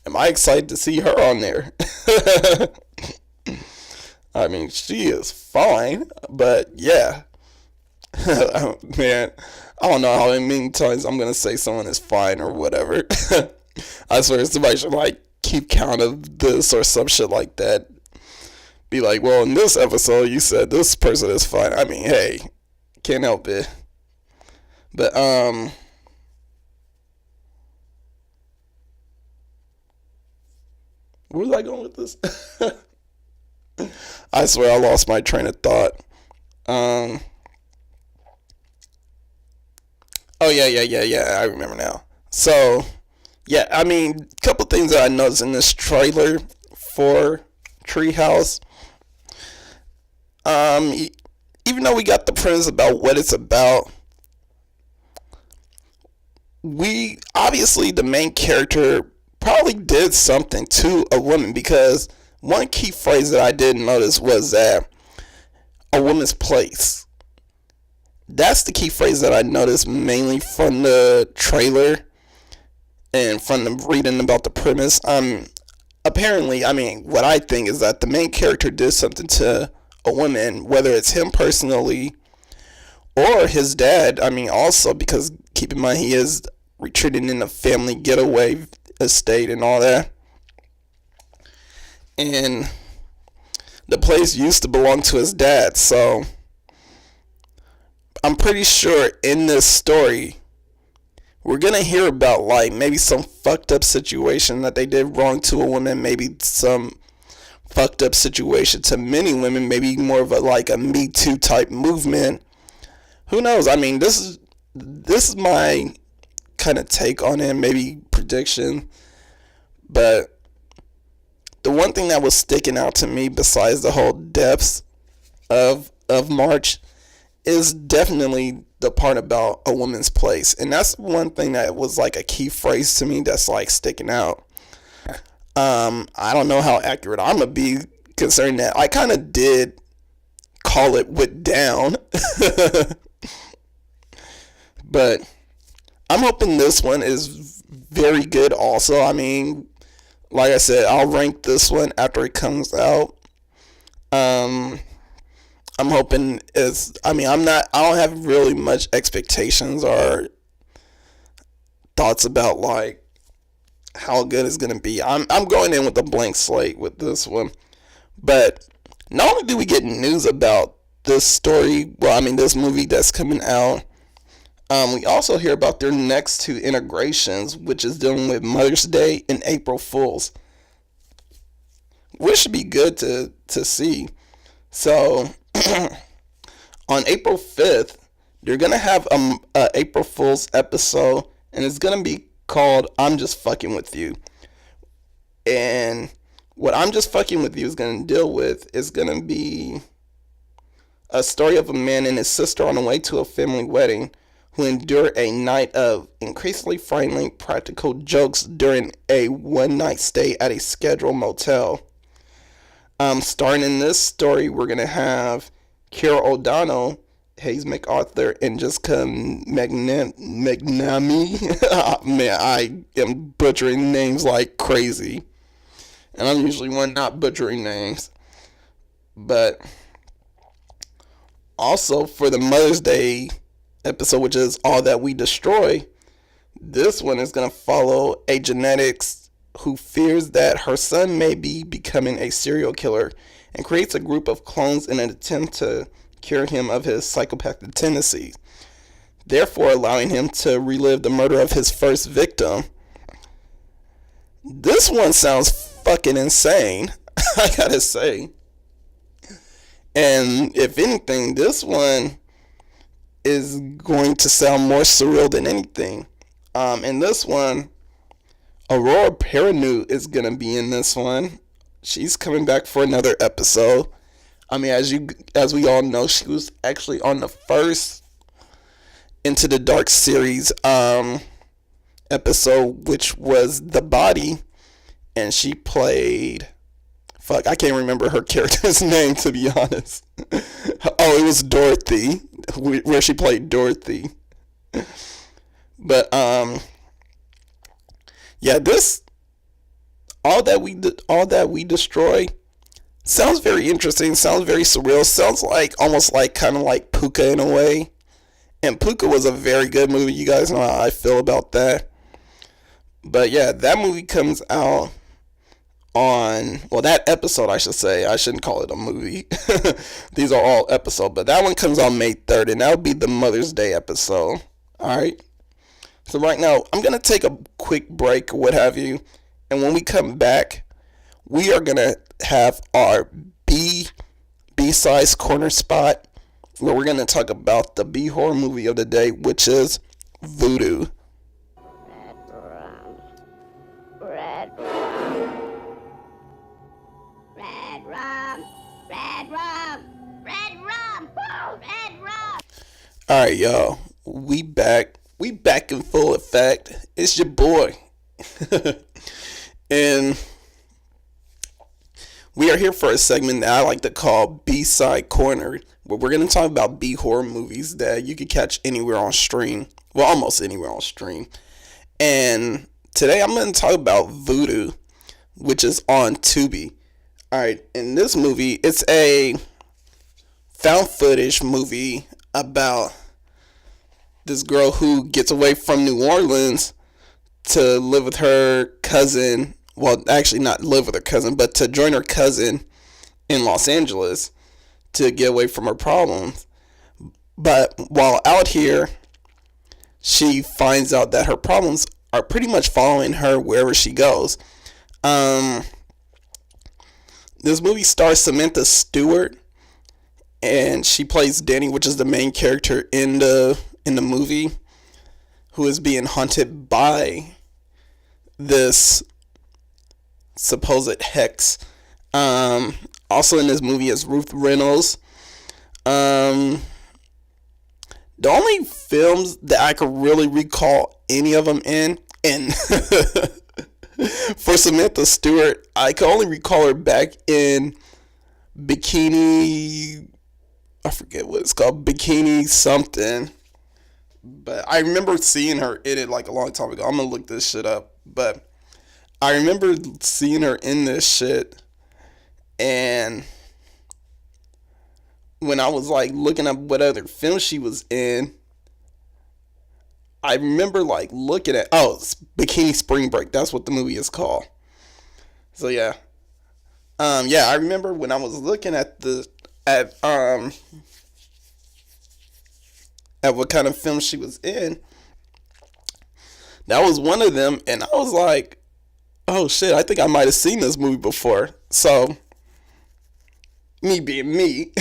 am I excited to see her on there. I mean, she is fine, but yeah. Man, I don't know how many times I'm going to say someone is fine or whatever. I swear somebody should like keep count of this or some shit like that. Be like, well, in this episode you said this person is fine. I mean, hey, can't help it. But where was I going with this? I swear I lost my train of thought. Oh yeah, I remember now. So yeah, I mean, a couple things that I noticed in this trailer for Treehouse. Even though we got the premise about what it's about, the main character probably did something to a woman, because one key phrase that I did notice was that a woman's place. That's the key phrase that I noticed mainly from the trailer and from the reading about the premise. Apparently, I mean, what I think is that the main character did something to a woman, whether it's him personally or his dad. I mean, also because keep in mind he is retreating in a family getaway estate and all that. And the place used to belong to his dad, so I'm pretty sure in this story we're gonna hear about like maybe some fucked up situation that they did wrong to a woman, maybe some fucked up situation to many women, maybe more of a Me Too type movement. Who knows? I mean, this is my kind of take on it, maybe prediction. But the one thing that was sticking out to me, besides the whole depths of March, is definitely the part about a woman's place. And that's one thing that was like a key phrase to me that's like sticking out. I don't know how accurate I'm gonna be concerning that. I kind of did call it with down. But I'm hoping this one is very good also. I mean, like I said, I'll rank this one after it comes out. I'm hoping I don't have really much expectations or thoughts about like how good it's gonna be. I'm going in with a blank slate with this one. But not only do we get news about this story, this movie that's coming out, we also hear about their next two integrations, which is dealing with Mother's Day and April Fools, which should be good to see. So on April 5th, you're going to have a April Fool's episode, and it's going to be called I'm Just Fucking With You. And what I'm Just Fucking With You is going to deal with is going to be a story of a man and his sister on the way to a family wedding who endure a night of increasingly frightening practical jokes during a one-night stay at a scheduled motel. Starring in this story, we're going to have Kira O'Donnell, Hayes MacArthur, and Jessica McNamee. Man, I am butchering names like crazy. And I'm usually one not butchering names. But also for the Mother's Day episode, which is All That We Destroy, this one is going to follow a genetics who fears that her son may be becoming a serial killer and creates a group of clones in an attempt to cure him of his psychopathic tendencies, therefore allowing him to relive the murder of his first victim. This one sounds fucking insane, I gotta say. And if anything, this one is going to sound more surreal than anything. In this one, Aurora Perrineau is going to be in this one. She's coming back for another episode. I mean, as we all know, she was actually on the first Into the Dark series episode, which was The Body, and she played... I can't remember her character's name, to be honest. Oh, it was Dorothy, where she played Dorothy. But, yeah, this all that we destroy sounds very interesting, sounds very surreal, sounds like almost like kind of like Puka in a way. And Puka was a very good movie. You guys know how I feel about that. But yeah, that movie comes out on, well, that episode, I should say. I shouldn't call it a movie. These are all episodes, but that one comes on May 3rd, and that'll be the Mother's Day episode. All right. So right now, I'm going to take a quick break or what have you. And when we come back, we are going to have our B-size corner spot where we're going to talk about the B-horror movie of the day, which is Voodoo. Red rum. Red rum. Red rum. Red rum. Red rum. All right, y'all. We back. We back in full effect. It's your boy. And We are here for a segment that I like to call B-Side Corner, where we're going to talk about B-horror movies that you can catch anywhere on stream. Well, almost anywhere on stream. And today I'm going to talk about Voodoo, which is on Tubi. Alright, in this movie, it's a found footage movie about this girl who gets away from New Orleans to live with her cousin. Well, actually not live with her cousin, but to join her cousin in Los Angeles to get away from her problems. But while out here, she finds out that her problems are pretty much following her wherever she goes. This movie stars Samantha Stewart, and she plays Danny, which is the main character in the movie, who is being haunted by this supposed hex. Also in this movie is Ruth Reynolds. The only films that I could really recall any of them in, and for Samantha Stewart, I can only recall her back in Bikini, I forget what it's called, Bikini something. But I remember seeing her in it like a long time ago. I'm gonna look this shit up. But I remember seeing her in this shit, and when I was like looking up what other film she was in, I remember like looking at, it's Bikini Spring Break. That's what the movie is called. So yeah. I remember when I was looking at what kind of film she was in. That was one of them, and I was like, oh shit, I think I might have seen this movie before. So, me being me,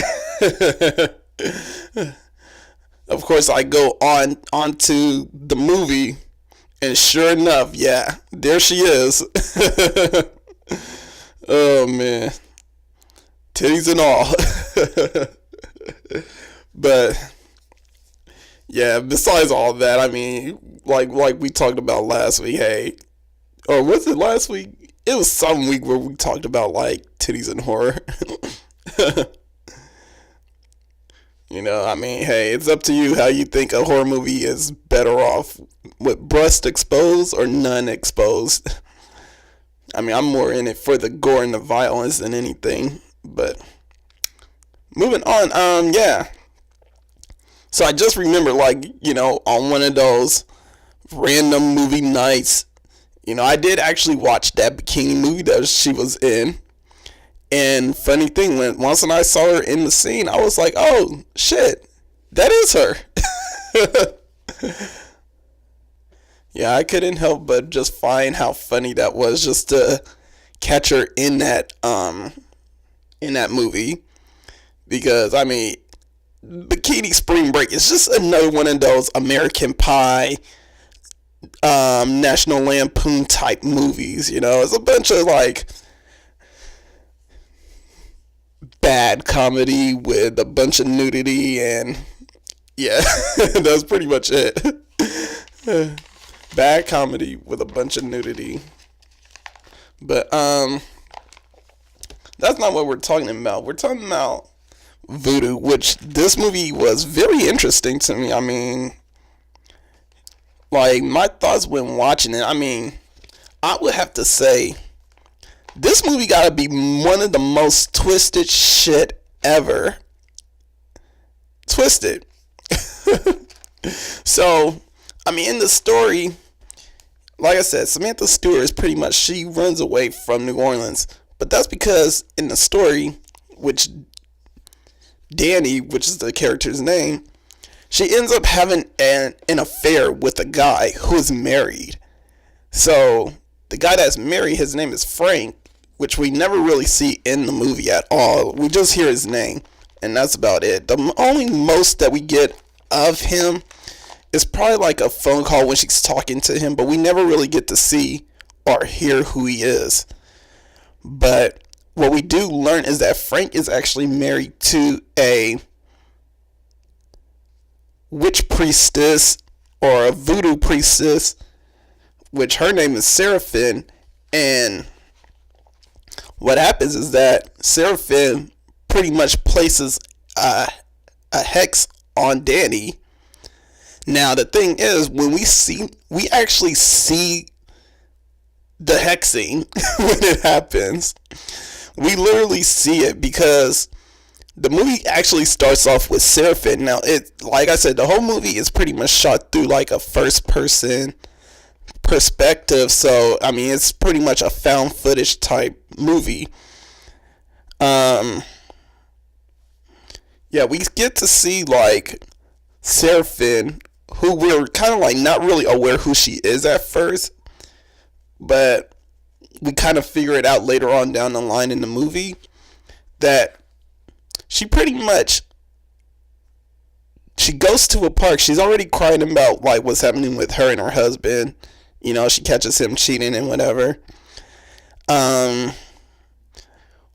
of course I go onto the movie, and sure enough, yeah, there she is. Oh man, titties and all. But yeah, besides all that, I mean, like we talked about last week, hey, or was it last week? It was some week where we talked about like titties and horror. You know, I mean, hey, it's up to you how you think a horror movie is better off with breast exposed or none exposed. I mean, I'm more in it for the gore and the violence than anything. But moving on, yeah. So I just remember, like, you know, on one of those random movie nights, you know, I did actually watch that bikini movie that she was in. And funny thing, once I saw her in the scene, I was like, oh, shit, that is her. Yeah, I couldn't help but just find how funny that was just to catch her in that movie. Because, I mean, Bikini Spring Break is just another one of those American Pie, National Lampoon type movies, you know. It's a bunch of, like, bad comedy with a bunch of nudity, and yeah, that's pretty much it. Bad comedy with a bunch of nudity. But that's not what we're talking about. We're talking about Voodoo, which this movie was very interesting to me. I mean, like, my thoughts when watching it, I mean, I would have to say this movie gotta be one of the most twisted shit ever. Twisted. So, I mean, in the story, like I said, Samantha Stewart is pretty much, she runs away from New Orleans. But that's because in the story, which Danny, which is the character's name, she ends up having an affair with a guy who is married. So, the guy that's married, his name is Frank, which we never really see in the movie at all. We just hear his name, and that's about it. The only most that we get of him is probably like a phone call when she's talking to him, but we never really get to see or hear who he is. But what we do learn is that Frank is actually married to a witch priestess or a voodoo priestess, which her name is Seraphine. And what happens is that Seraphim pretty much places a hex on Danny. Now the thing is, when we actually see the hexing when it happens. We literally see it because the movie actually starts off with Seraphim. Now, like I said, the whole movie is pretty much shot through like a first person perspective. So, I mean, it's pretty much a found footage type movie. Yeah, we get to see like Seraphim, who we're kind of like not really aware who she is at first, but we kind of figure it out later on down the line in the movie that she pretty much, she goes to a park. She's already crying about like what's happening with her and her husband. You know, she catches him cheating and whatever.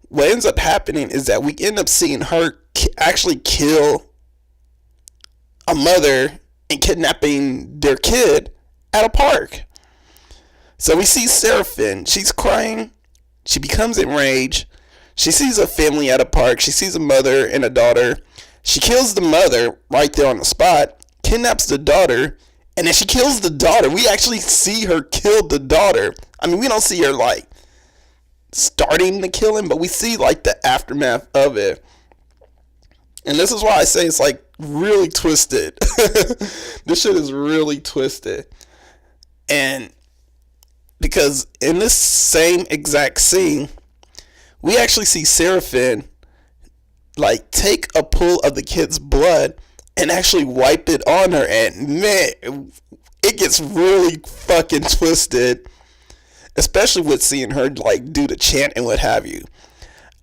What ends up happening is that we end up seeing her actually kill a mother and kidnapping their kid at a park. So we see Seraphim. She's crying. She becomes enraged. She sees a family at a park. She sees a mother and a daughter. She kills the mother right there on the spot, kidnaps the daughter, and then she kills the daughter. We actually see her kill the daughter. I mean, we don't see her like starting the killing, but we see like the aftermath of it. And this is why I say it's like really twisted. This shit is really twisted. And because in this same exact scene, we actually see Seraphim like take a pool of the kid's blood and actually wipe it on her. And man, it gets really fucking twisted. Especially with seeing her like do the chant and what have you.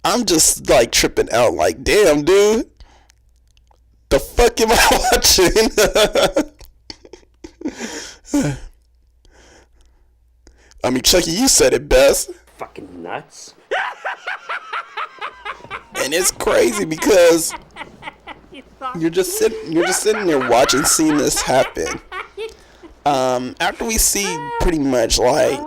I'm just like tripping out like, damn dude, the fuck am I watching? I mean, Chucky, you said it best. Fucking nuts. And it's crazy because you're just sitting there watching, seeing this happen. After we see pretty much like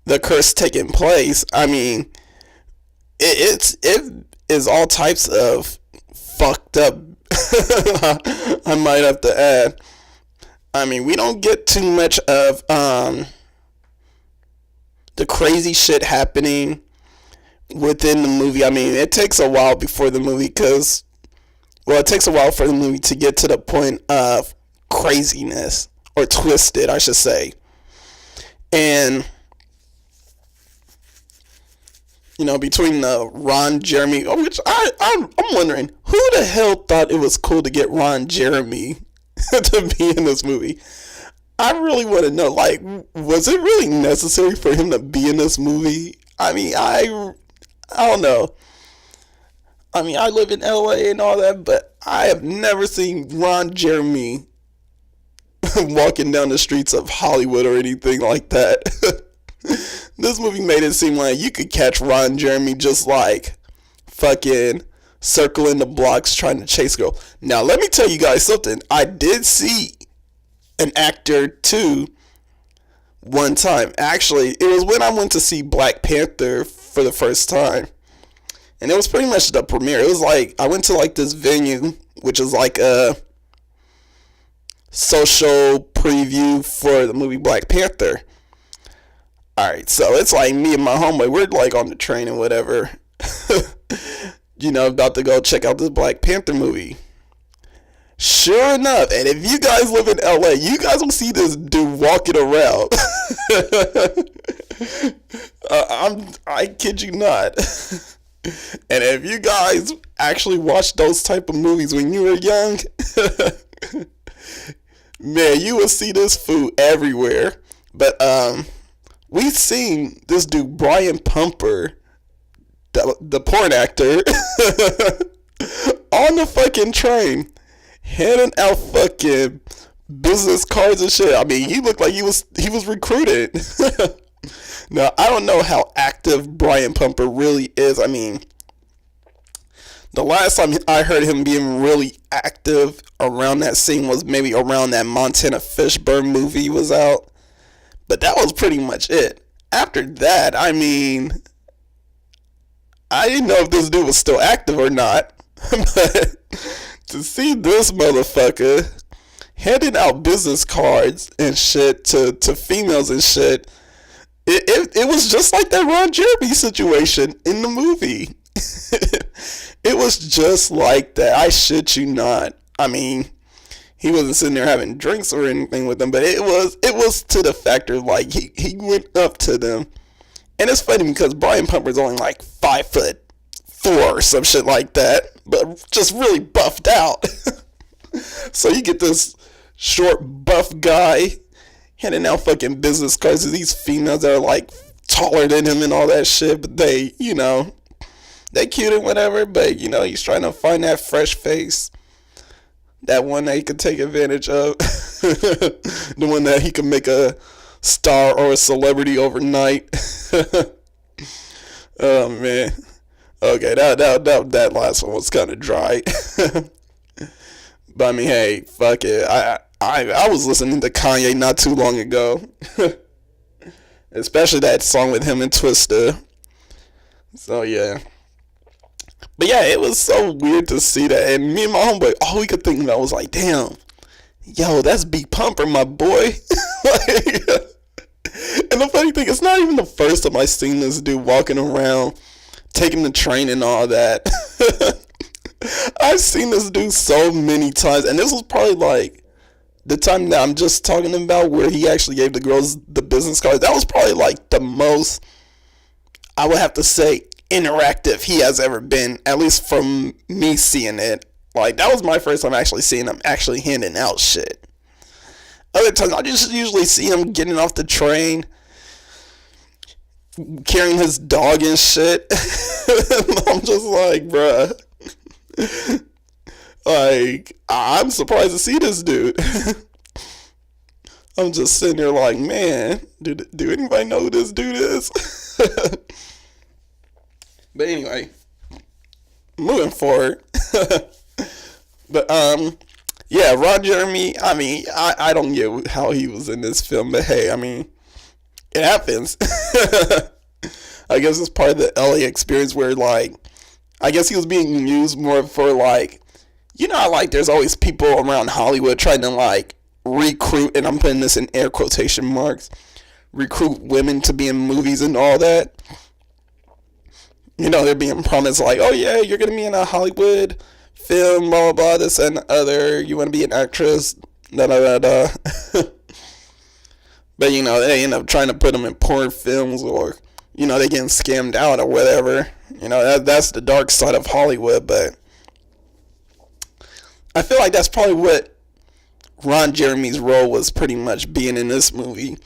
the curse taking place, I mean, it is all types of fucked up. I might have to add. I mean, we don't get too much of the crazy shit happening within the movie. I mean, it takes a while before the movie, it takes a while for the movie to get to the point of craziness, or twisted, I should say. And, you know, between the Ron Jeremy, which I'm wondering, who the hell thought it was cool to get Ron Jeremy to be in this movie? I really want to know, like, was it really necessary for him to be in this movie? I mean, I don't know. I mean, I live in LA and all that, but I have never seen Ron Jeremy walking down the streets of Hollywood or anything like that. This movie made it seem like you could catch Ron Jeremy just like fucking circling the blocks trying to chase a girl. Now, let me tell you guys something. I did see an actor too one time. Actually, it was when I went to see Black Panther for the first time. And it was pretty much the premiere. It was like, I went to like this venue, which is like a social preview for the movie Black Panther. Alright, so it's like me and my homeboy, we're like on the train and whatever. You know, about to go check out this Black Panther movie. Sure enough, and if you guys live in LA, you guys will see this dude walking around. I kid you not. And if you guys actually watched those type of movies when you were young, man, you will see this fool everywhere. But we've seen this dude Brian Pumper, the porn actor, on the fucking train, handing out fucking business cards and shit. I mean, he looked like he was recruited. Now, I don't know how active Brian Pumper really is. I mean, the last time I heard him being really active around that scene was maybe around that Montana Fishburne movie was out But that was pretty much it. After that, I mean, I didn't know if this dude was still active or not. But to see this motherfucker handing out business cards and shit to females and shit, it was just like that Ron Jeremy situation in the movie. It was just like that. I shit you not. I mean, he wasn't sitting there having drinks or anything with them, but it was to the factor like he went up to them. And it's funny because Brian Pumper's only like 5'4" or some shit like that, but just really buffed out. So you get this short buff guy handing out fucking business cards to these females that are like taller than him and all that shit, but they, you know, they cute and whatever, but you know, he's trying to find that fresh face, that one that he could take advantage of, the one that he could make a star or a celebrity overnight. Oh man, okay, that last one was kind of dry. But I mean, hey, fuck it. I was listening to Kanye not too long ago, especially that song with him and Twista. So yeah. But yeah, it was so weird to see that. And me and my homeboy, all we could think about was like, damn, yo, that's Big Pumper, my boy. Like, and the funny thing, it's not even the first time I seen this dude walking around, taking the train and all that. I've seen this dude so many times. And this was probably like the time that I'm just talking about where he actually gave the girls the business cards. That was probably like the most, I would have to say, interactive he has ever been, at least from me seeing it. Like, that was my first time actually seeing him actually handing out shit. Other times I just usually see him getting off the train, carrying his dog and shit. I'm just like, bruh, like, I'm surprised to see this dude. I'm just sitting there like, man, do anybody know who this dude is? But anyway, moving forward. But yeah, Ron Jeremy, I mean, I don't get how he was in this film, but hey, I mean, it happens. I guess it's part of the LA experience where, like, I guess he was being used more for, like, you know how, like, there's always people around Hollywood trying to, like, recruit, and I'm putting this in air quotation marks, recruit women to be in movies and all that. You know, they're being promised, like, oh yeah, you're going to be in a Hollywood film, blah, blah, blah, this and other. You want to be an actress, da, da, da, da. But, you know, they end up trying to put them in porn films, or, you know, they getting scammed out or whatever. You know, that's the dark side of Hollywood, but I feel like that's probably what Ron Jeremy's role was pretty much being in this movie.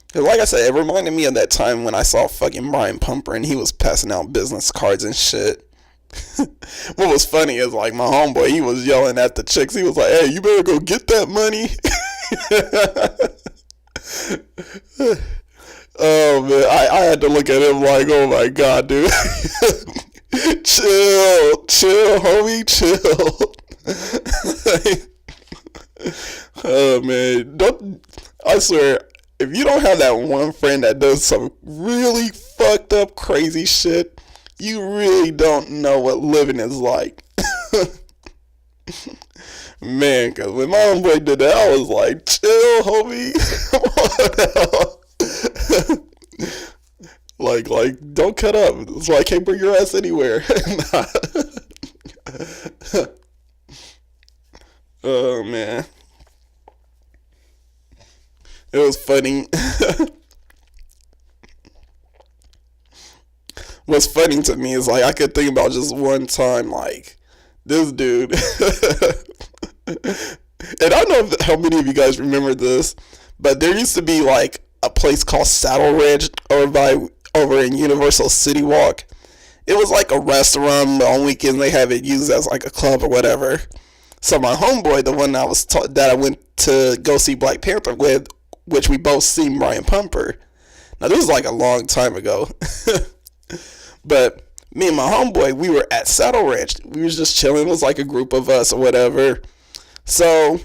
Because like I said, it reminded me of that time when I saw fucking Brian Pumper and he was passing out business cards and shit. What was funny is, like, my homeboy, he was yelling at the chicks. He was like, hey, you better go get that money. Oh, man, I had to look at him like, oh, my God, dude. Chill, homie, chill. Oh, man, I swear, if you don't have that one friend that does some really fucked up crazy shit, you really don't know what living is like. Man, because when my homeboy did that, I was like, chill, homie. like, don't cut up. So I can't bring your ass anywhere. Oh, man. It was funny. What's funny to me is, like, I could think about just one time, like, this dude. And I don't know how many of you guys remember this, but there used to be, like, a place called Saddle Ranch over in Universal City Walk. It was like a restaurant, but on weekends they have it used as like a club or whatever. So my homeboy, the one that I went to go see Black Panther with, which we both seen Brian Pumper. Now this was like a long time ago. But me and my homeboy, we were at Saddle Ranch. We was just chilling. It was like a group of us or whatever. So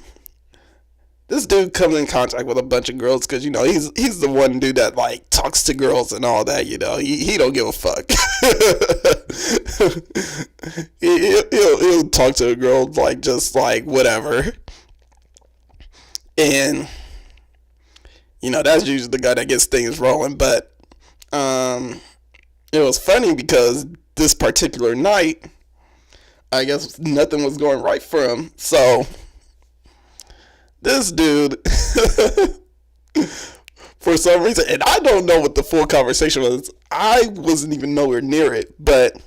this dude comes in contact with a bunch of girls because, you know, he's the one dude that, like, talks to girls and all that, you know. He don't give a fuck. he'll talk to a girl, like, just, like, whatever. And, you know, that's usually the guy that gets things rolling. But it was funny because this particular night, I guess nothing was going right for him. So this dude, for some reason, and I don't know what the full conversation was. I wasn't even nowhere near it. But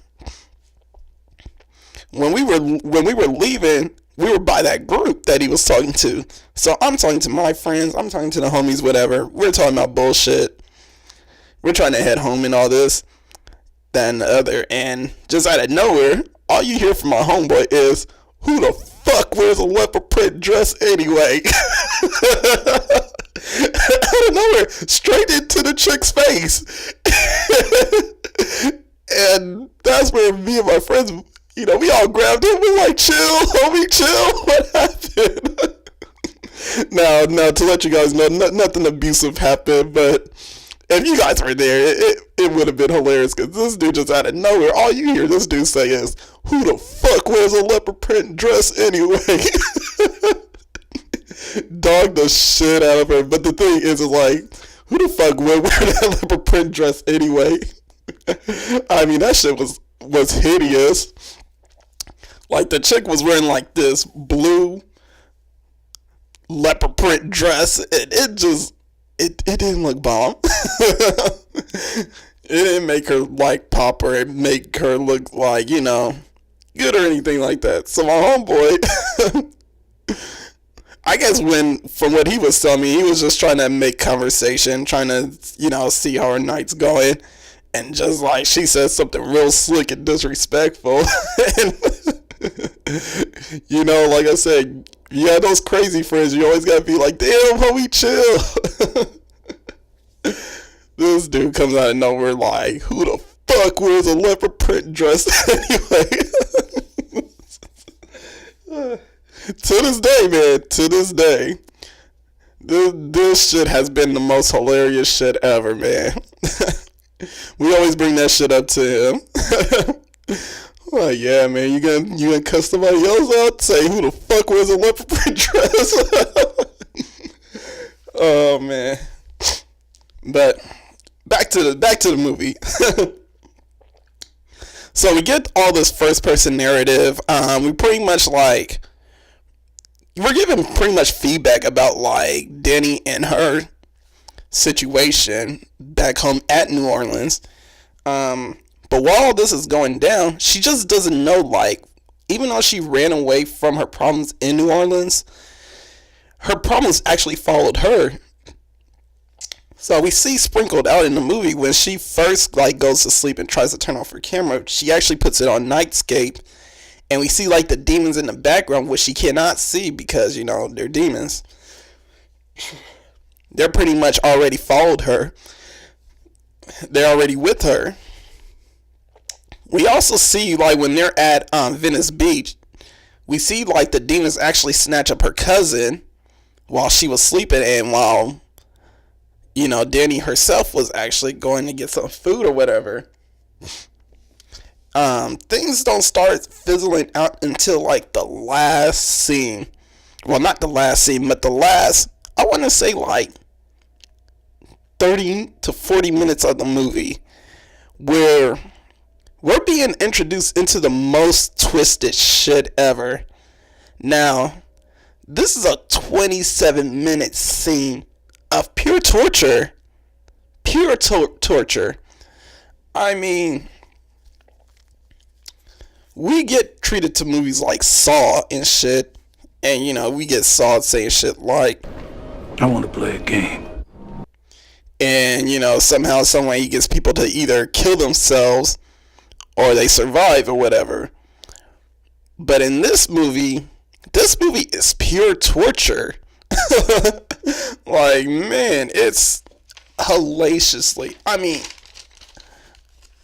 when we were leaving, we were by that group that he was talking to. So I'm talking to my friends. I'm talking to the homies, whatever. We're talking about bullshit. We're trying to head home and all this, that, and the other. And just out of nowhere, all you hear from my homeboy is, who the fuck wears a leopard print dress anyway? Out of nowhere, straight into the chick's face. And that's where me and my friends, you know, we all grabbed him. We're like, chill, homie, chill. What happened? Now, to let you guys know, nothing abusive happened, but if you guys were there, it would have been hilarious because this dude just out of nowhere, all you hear this dude say is, who the fuck wears a leopard print dress anyway? Dog the shit out of her. But the thing is like, who the fuck would wear that leopard print dress anyway? I mean, that shit was hideous. Like, the chick was wearing like this blue leopard print dress, and it didn't look bomb. It didn't make her like pop or make her look like, you know, good or anything like that. So my homeboy, I guess from what he was telling me, he was just trying to make conversation, trying to, you know, see how her night's going. And just like, she said something real slick and disrespectful. And, you know, like I said, you got those crazy friends. You always gotta be like, damn, homie, chill. This dude comes out of nowhere like, who the fuck wears a leopard print dress anyway? To this day, man, to this day, this shit has been the most hilarious shit ever, man. We always bring that shit up to him. Like, yeah, man, you gonna cuss somebody else out? Say, who the fuck wears a leopard print dress? Oh, man. But back to the movie. So we get all this first person narrative. We pretty much like, we're giving pretty much feedback about like Danny and her situation back home at New Orleans. But while this is going down, she just doesn't know, like, even though she ran away from her problems in New Orleans, her problems actually followed her. So we see sprinkled out in the movie when she first, like, goes to sleep and tries to turn off her camera, she actually puts it on nightscape, and we see, like, the demons in the background, which she cannot see because, you know, they're demons. They're pretty much already followed her. They're already with her. We also see, like, when they're at Venice Beach, we see, like, the demons actually snatch up her cousin while she was sleeping, and while, you know, Danny herself was actually going to get some food or whatever. Things don't start fizzling out until, like, the last scene. Well, not the last scene, but the last, I want to say, like, 30 to 40 minutes of the movie, where we're being introduced into the most twisted shit ever. Now, this is a 27-minute scene of pure torture. Pure torture. I mean, we get treated to movies like Saw and shit. And, you know, we get Saw saying shit like, I want to play a game. And, you know, somehow, some way he gets people to either kill themselves or they survive or whatever. But in this movie is pure torture. Like, man, it's hellaciously. I mean,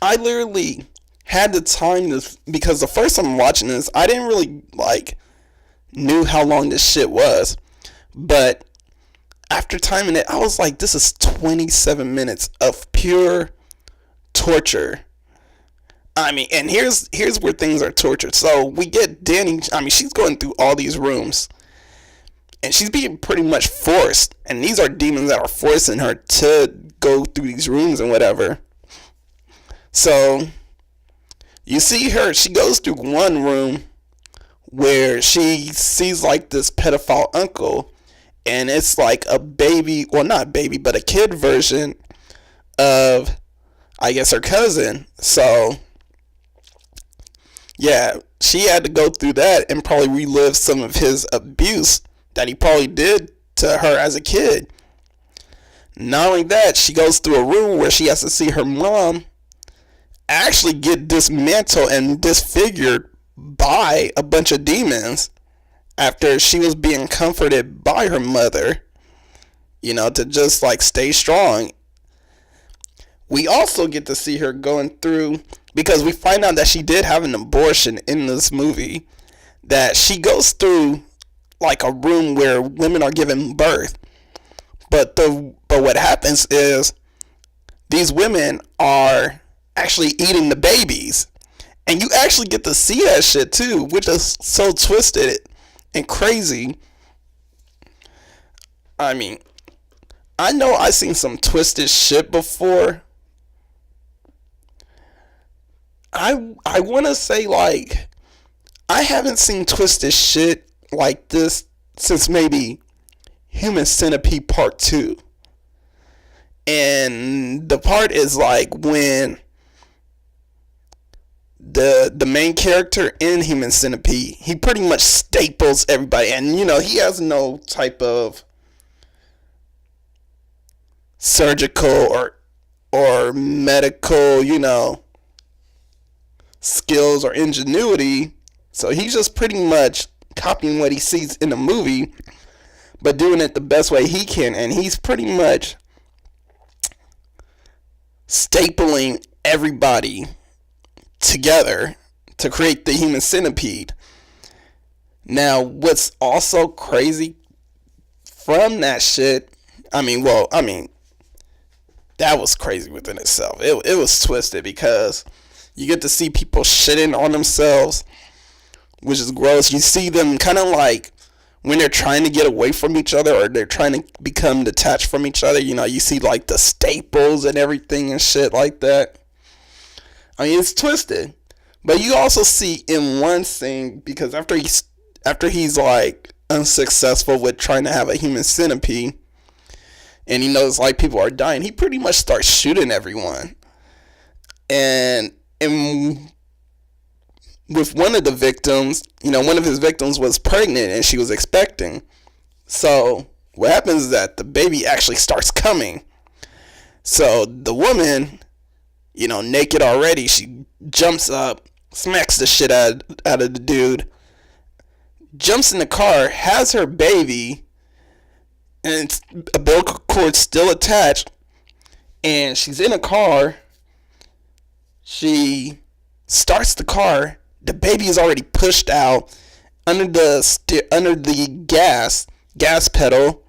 I literally had the time to, because the first time watching this, I didn't really, like, knew how long this shit was. But after timing it, I was like, this is 27 minutes of pure torture. I mean, and here's where things are tortured. So we get Danny, I mean, she's going through all these rooms. And she's being pretty much forced. And these are demons that are forcing her to go through these rooms and whatever. So you see her, she goes through one room where she sees like this pedophile uncle. And it's like a baby, well, not baby, but a kid version of, I guess, her cousin. So yeah, she had to go through that and probably relive some of his abuse that he probably did to her as a kid. Not only that, she goes through a room where she has to see her mom actually get dismantled and disfigured by a bunch of demons after she was being comforted by her mother, you know, to just like stay strong. We also get to see her going through, because we find out that she did have an abortion in this movie, that she goes through like a room where women are giving birth. But what happens is these women are actually eating the babies. And you actually get to see that shit too, which is so twisted and crazy. I mean, I know I've seen some twisted shit before. I want to say, like, I haven't seen twisted shit like this since maybe Human Centipede Part 2. And the part is like when the main character in Human Centipede, he pretty much staples everybody, and you know, he has no type of surgical or medical, you know, skills or ingenuity. So he's just pretty much copying what he sees in the movie, but doing it the best way he can. And he's pretty much stapling everybody together to create the Human Centipede. Now, what's also crazy from that shit, that was crazy within itself. It was twisted because you get to see people shitting on themselves, which is gross. You see them kind of like when they're trying to get away from each other, or they're trying to become detached from each other. You know, you see like the staples and everything and shit like that. I mean, it's twisted. But you also see in one scene, because after he's like unsuccessful with trying to have a human centipede, and he knows like people are dying, he pretty much starts shooting everyone. And with one of the victims, you know, one of his victims was pregnant and she was expecting. So what happens is that the baby actually starts coming. So the woman, you know, naked already, she jumps up, smacks the shit out of the dude, jumps in the car, has her baby, and a umbilical cord still attached, and she's in a car. She starts the car. The baby is already pushed out under the gas pedal,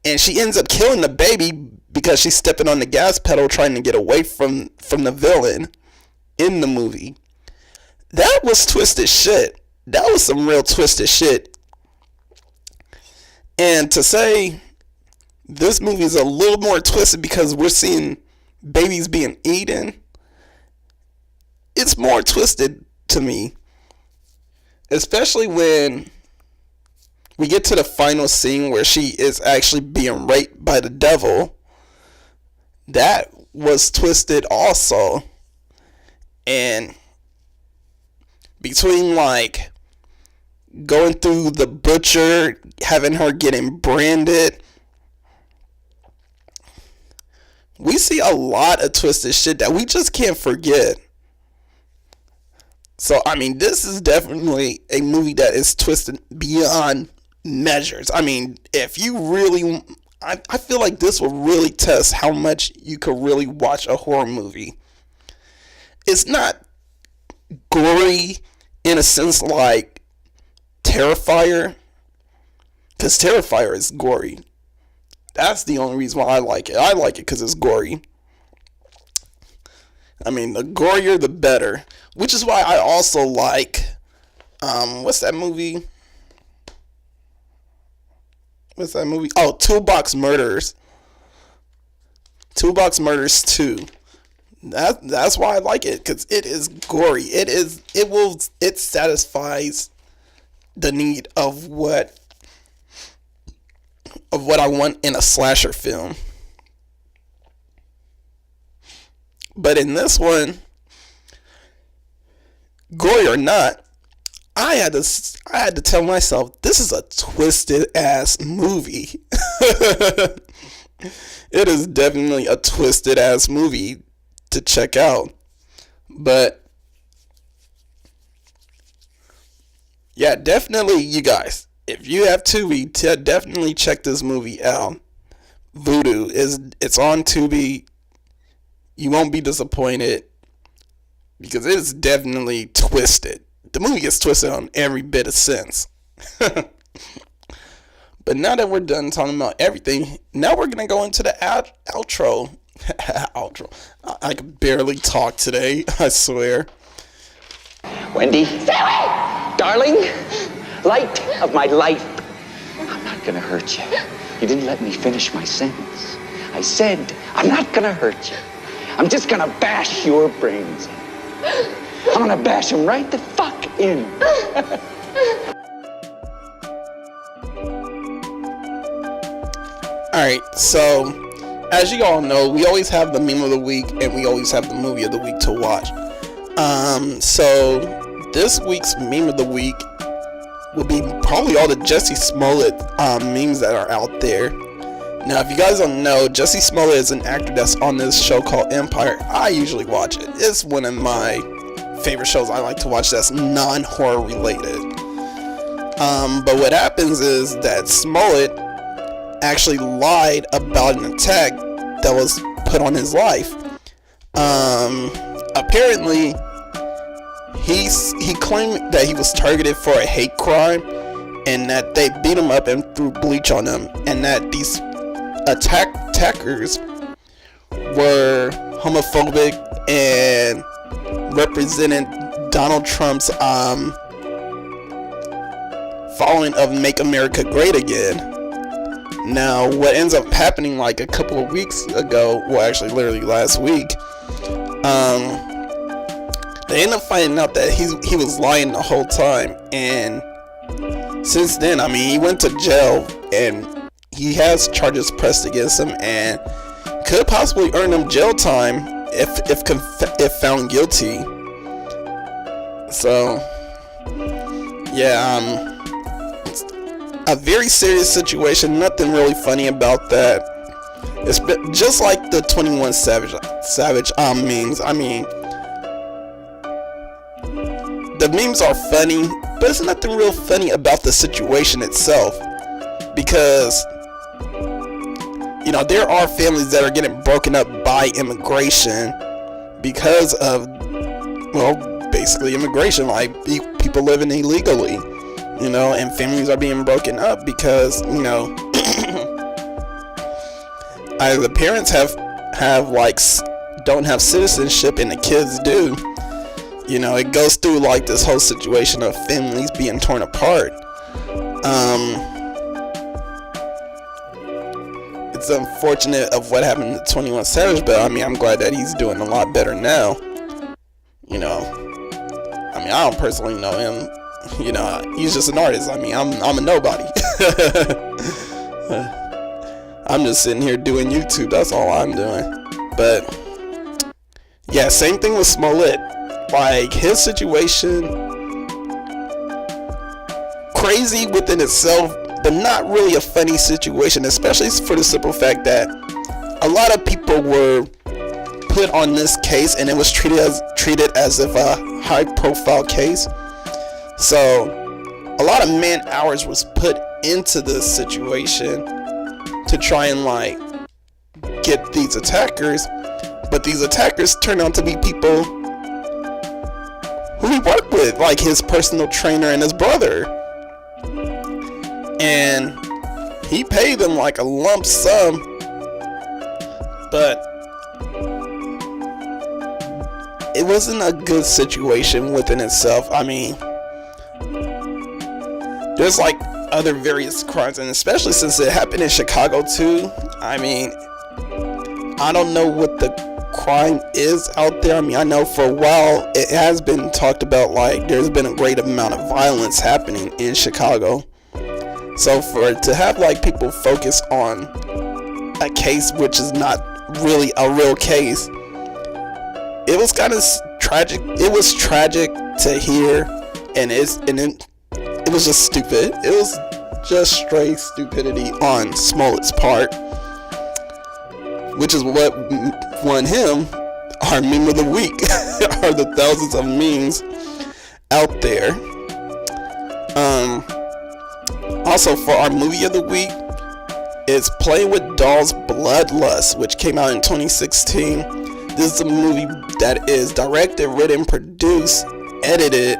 and she ends up killing the baby because she's stepping on the gas pedal trying to get away from the villain in the movie. That was twisted shit. That was some real twisted shit. And to say this movie is a little more twisted because we're seeing babies being eaten, it's more twisted to me. Especially when we get to the final scene where she is actually being raped by the devil. That was twisted also. And between like going through the butcher, having her getting branded, we see a lot of twisted shit that we just can't forget. So, I mean, this is definitely a movie that is twisted beyond measures. I mean, if you really, I feel like this will really test how much you could really watch a horror movie. It's not gory in a sense like Terrifier, Because Terrifier is gory. That's the only reason why I like it. I like it because it's gory. I mean, the gorier, the better. Which is why I also like, what's that movie? Oh, Toolbox Murders. Toolbox Murders 2. That's why I like it, because it is gory. It satisfies the need of what I want in a slasher film. But in this one, gory or not, I had to tell myself, this is a twisted ass movie. It is definitely a twisted ass movie to check out. But yeah, definitely, you guys, if you have Tubi, definitely check this movie out. Voodoo it's on Tubi. You won't be disappointed, because it is definitely twisted. The movie gets twisted on every bit of sense. But now that we're done talking about everything, now we're gonna go into the outro. Outro. I can barely talk today, I swear. Wendy, darling, light of my life, I'm not gonna hurt you. You didn't let me finish my sentence. I said, I'm not gonna hurt you. I'm just gonna bash your brains in. I'm gonna bash them right the fuck in. Alright, so as you all know, we always have the meme of the week and we always have the movie of the week to watch. So this week's meme of the week will be probably all the Jussie Smollett memes that are out there. Now, if you guys don't know, Jussie Smollett is an actor that's on this show called Empire. I usually watch it. It's one of my favorite shows I like to watch that's non-horror related. But what happens is that Smollett actually lied about an attack that was put on his life. Apparently, he claimed that he was targeted for a hate crime, and that they beat him up and threw bleach on him, and that these attackers were homophobic and represented Donald Trump's following of Make America Great Again. Now, what ends up happening like a couple of weeks ago, well, actually literally last week, they end up finding out that he was lying the whole time. And since then, I mean, he went to jail and he has charges pressed against him and could possibly earn him jail time if found guilty. So yeah, it's a very serious situation. Nothing really funny about that. It's just like the 21 Savage memes. I mean, the memes are funny, but there's nothing real funny about the situation itself, because you know, there are families that are getting broken up by immigration because of, well, basically immigration, like people living illegally, you know, and families are being broken up because, you know, either the parents have like don't have citizenship and the kids do. You know, it goes through like this whole situation of families being torn apart. It's unfortunate of what happened to 21 Savage, but I mean, I'm glad that he's doing a lot better now. You know, I mean, I don't personally know him. You know, he's just an artist. I mean, I'm a nobody. I'm just sitting here doing YouTube. That's all I'm doing. But yeah, same thing with Smollett. Like, his situation, crazy within itself, but not really a funny situation, especially for the simple fact that a lot of people were put on this case and it was treated as if a high profile case. So a lot of man hours was put into this situation to try and like get these attackers, but these attackers turned out to be people who he worked with, like his personal trainer and his brother. And he paid them like a lump sum, but it wasn't a good situation within itself. I mean, there's like other various crimes, and especially since it happened in Chicago too. I mean, I don't know what the crime is out there. I mean, I know for a while it has been talked about, like there's been a great amount of violence happening in Chicago. So for it to have like people focus on a case which is not really a real case, it was kind of tragic. It was tragic to hear, and it was just stupid. It was just straight stupidity on Smollett's part, which is what won him our meme of the week. Are the thousands of memes out there. Also, for our movie of the week, it's Playing with Dolls Bloodlust, which came out in 2016. This is a movie that is directed, written, produced, edited,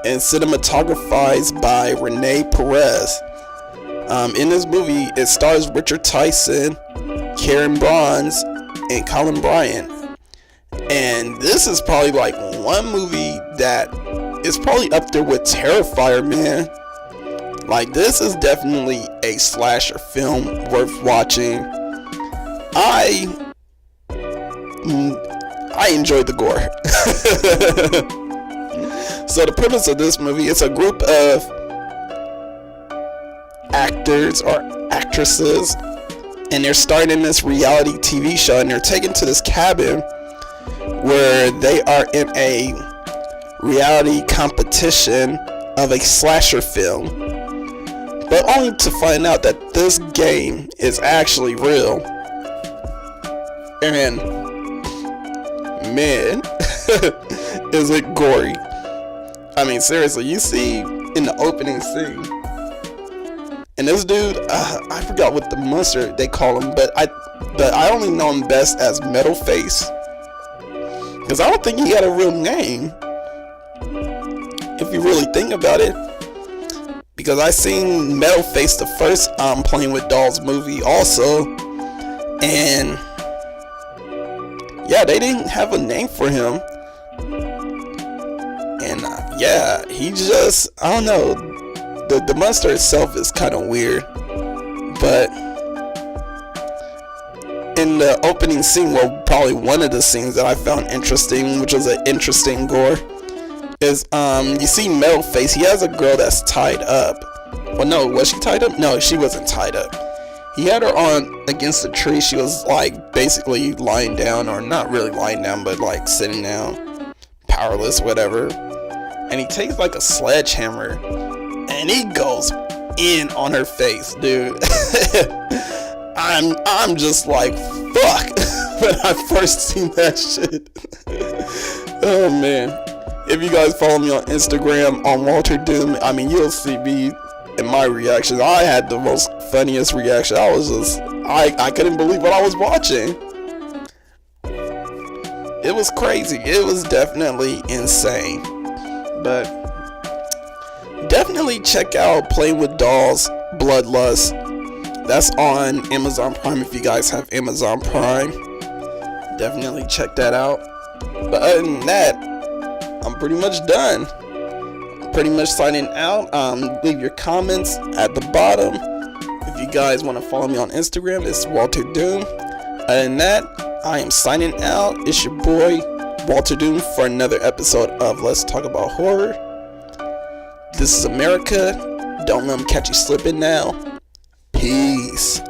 and cinematographed by Renee Perez. In this movie, it stars Richard Tyson, Karen Bronze, and Colin Bryant. And this is probably like one movie that is probably up there with Terrifier, man. Like, this is definitely a slasher film worth watching. I enjoyed the gore. So the premise of this movie, it's a group of actors or actresses, and they're starting this reality TV show, and they're taken to this cabin where they are in a reality competition of a slasher film, but only to find out that this game is actually real. And man, is it gory. I mean, seriously, you see in the opening scene, and this dude, I forgot what the monster they call him, but I only know him best as Metal Face, because I don't think he had a real name, if you really think about it. Because I seen Metal Face the first Playing with Dolls movie also, and yeah, they didn't have a name for him. And yeah, he just, I don't know, the monster itself is kind of weird. But in the opening scene, well, probably one of the scenes that I found interesting, which was an interesting gore, is you see Metal Face. He has a girl that's tied up. Well, no, was she tied up? No, she wasn't tied up. He had her on against a tree. She was like basically lying down, or not really lying down, but like sitting down, powerless, whatever. And he takes like a sledgehammer and he goes in on her face, dude. I'm just like, fuck, when I first seen that shit. Oh man. If you guys follow me on Instagram on Walterdoom, I mean, you'll see me in my reactions. I had the most funniest reaction. I was just, I couldn't believe what I was watching. It was crazy. It was definitely insane. But definitely check out Playing with Dolls Bloodlust. That's on Amazon Prime if you guys have Amazon Prime. Definitely check that out. But other than that, I'm pretty much done. Pretty much signing out. Leave your comments at the bottom. If you guys want to follow me on Instagram, it's Walterdoom. Other than that, I am signing out. It's your boy Walterdoom for another episode of Let's Talk About Horror. This is America. Don't let them catch you slipping now. Peace.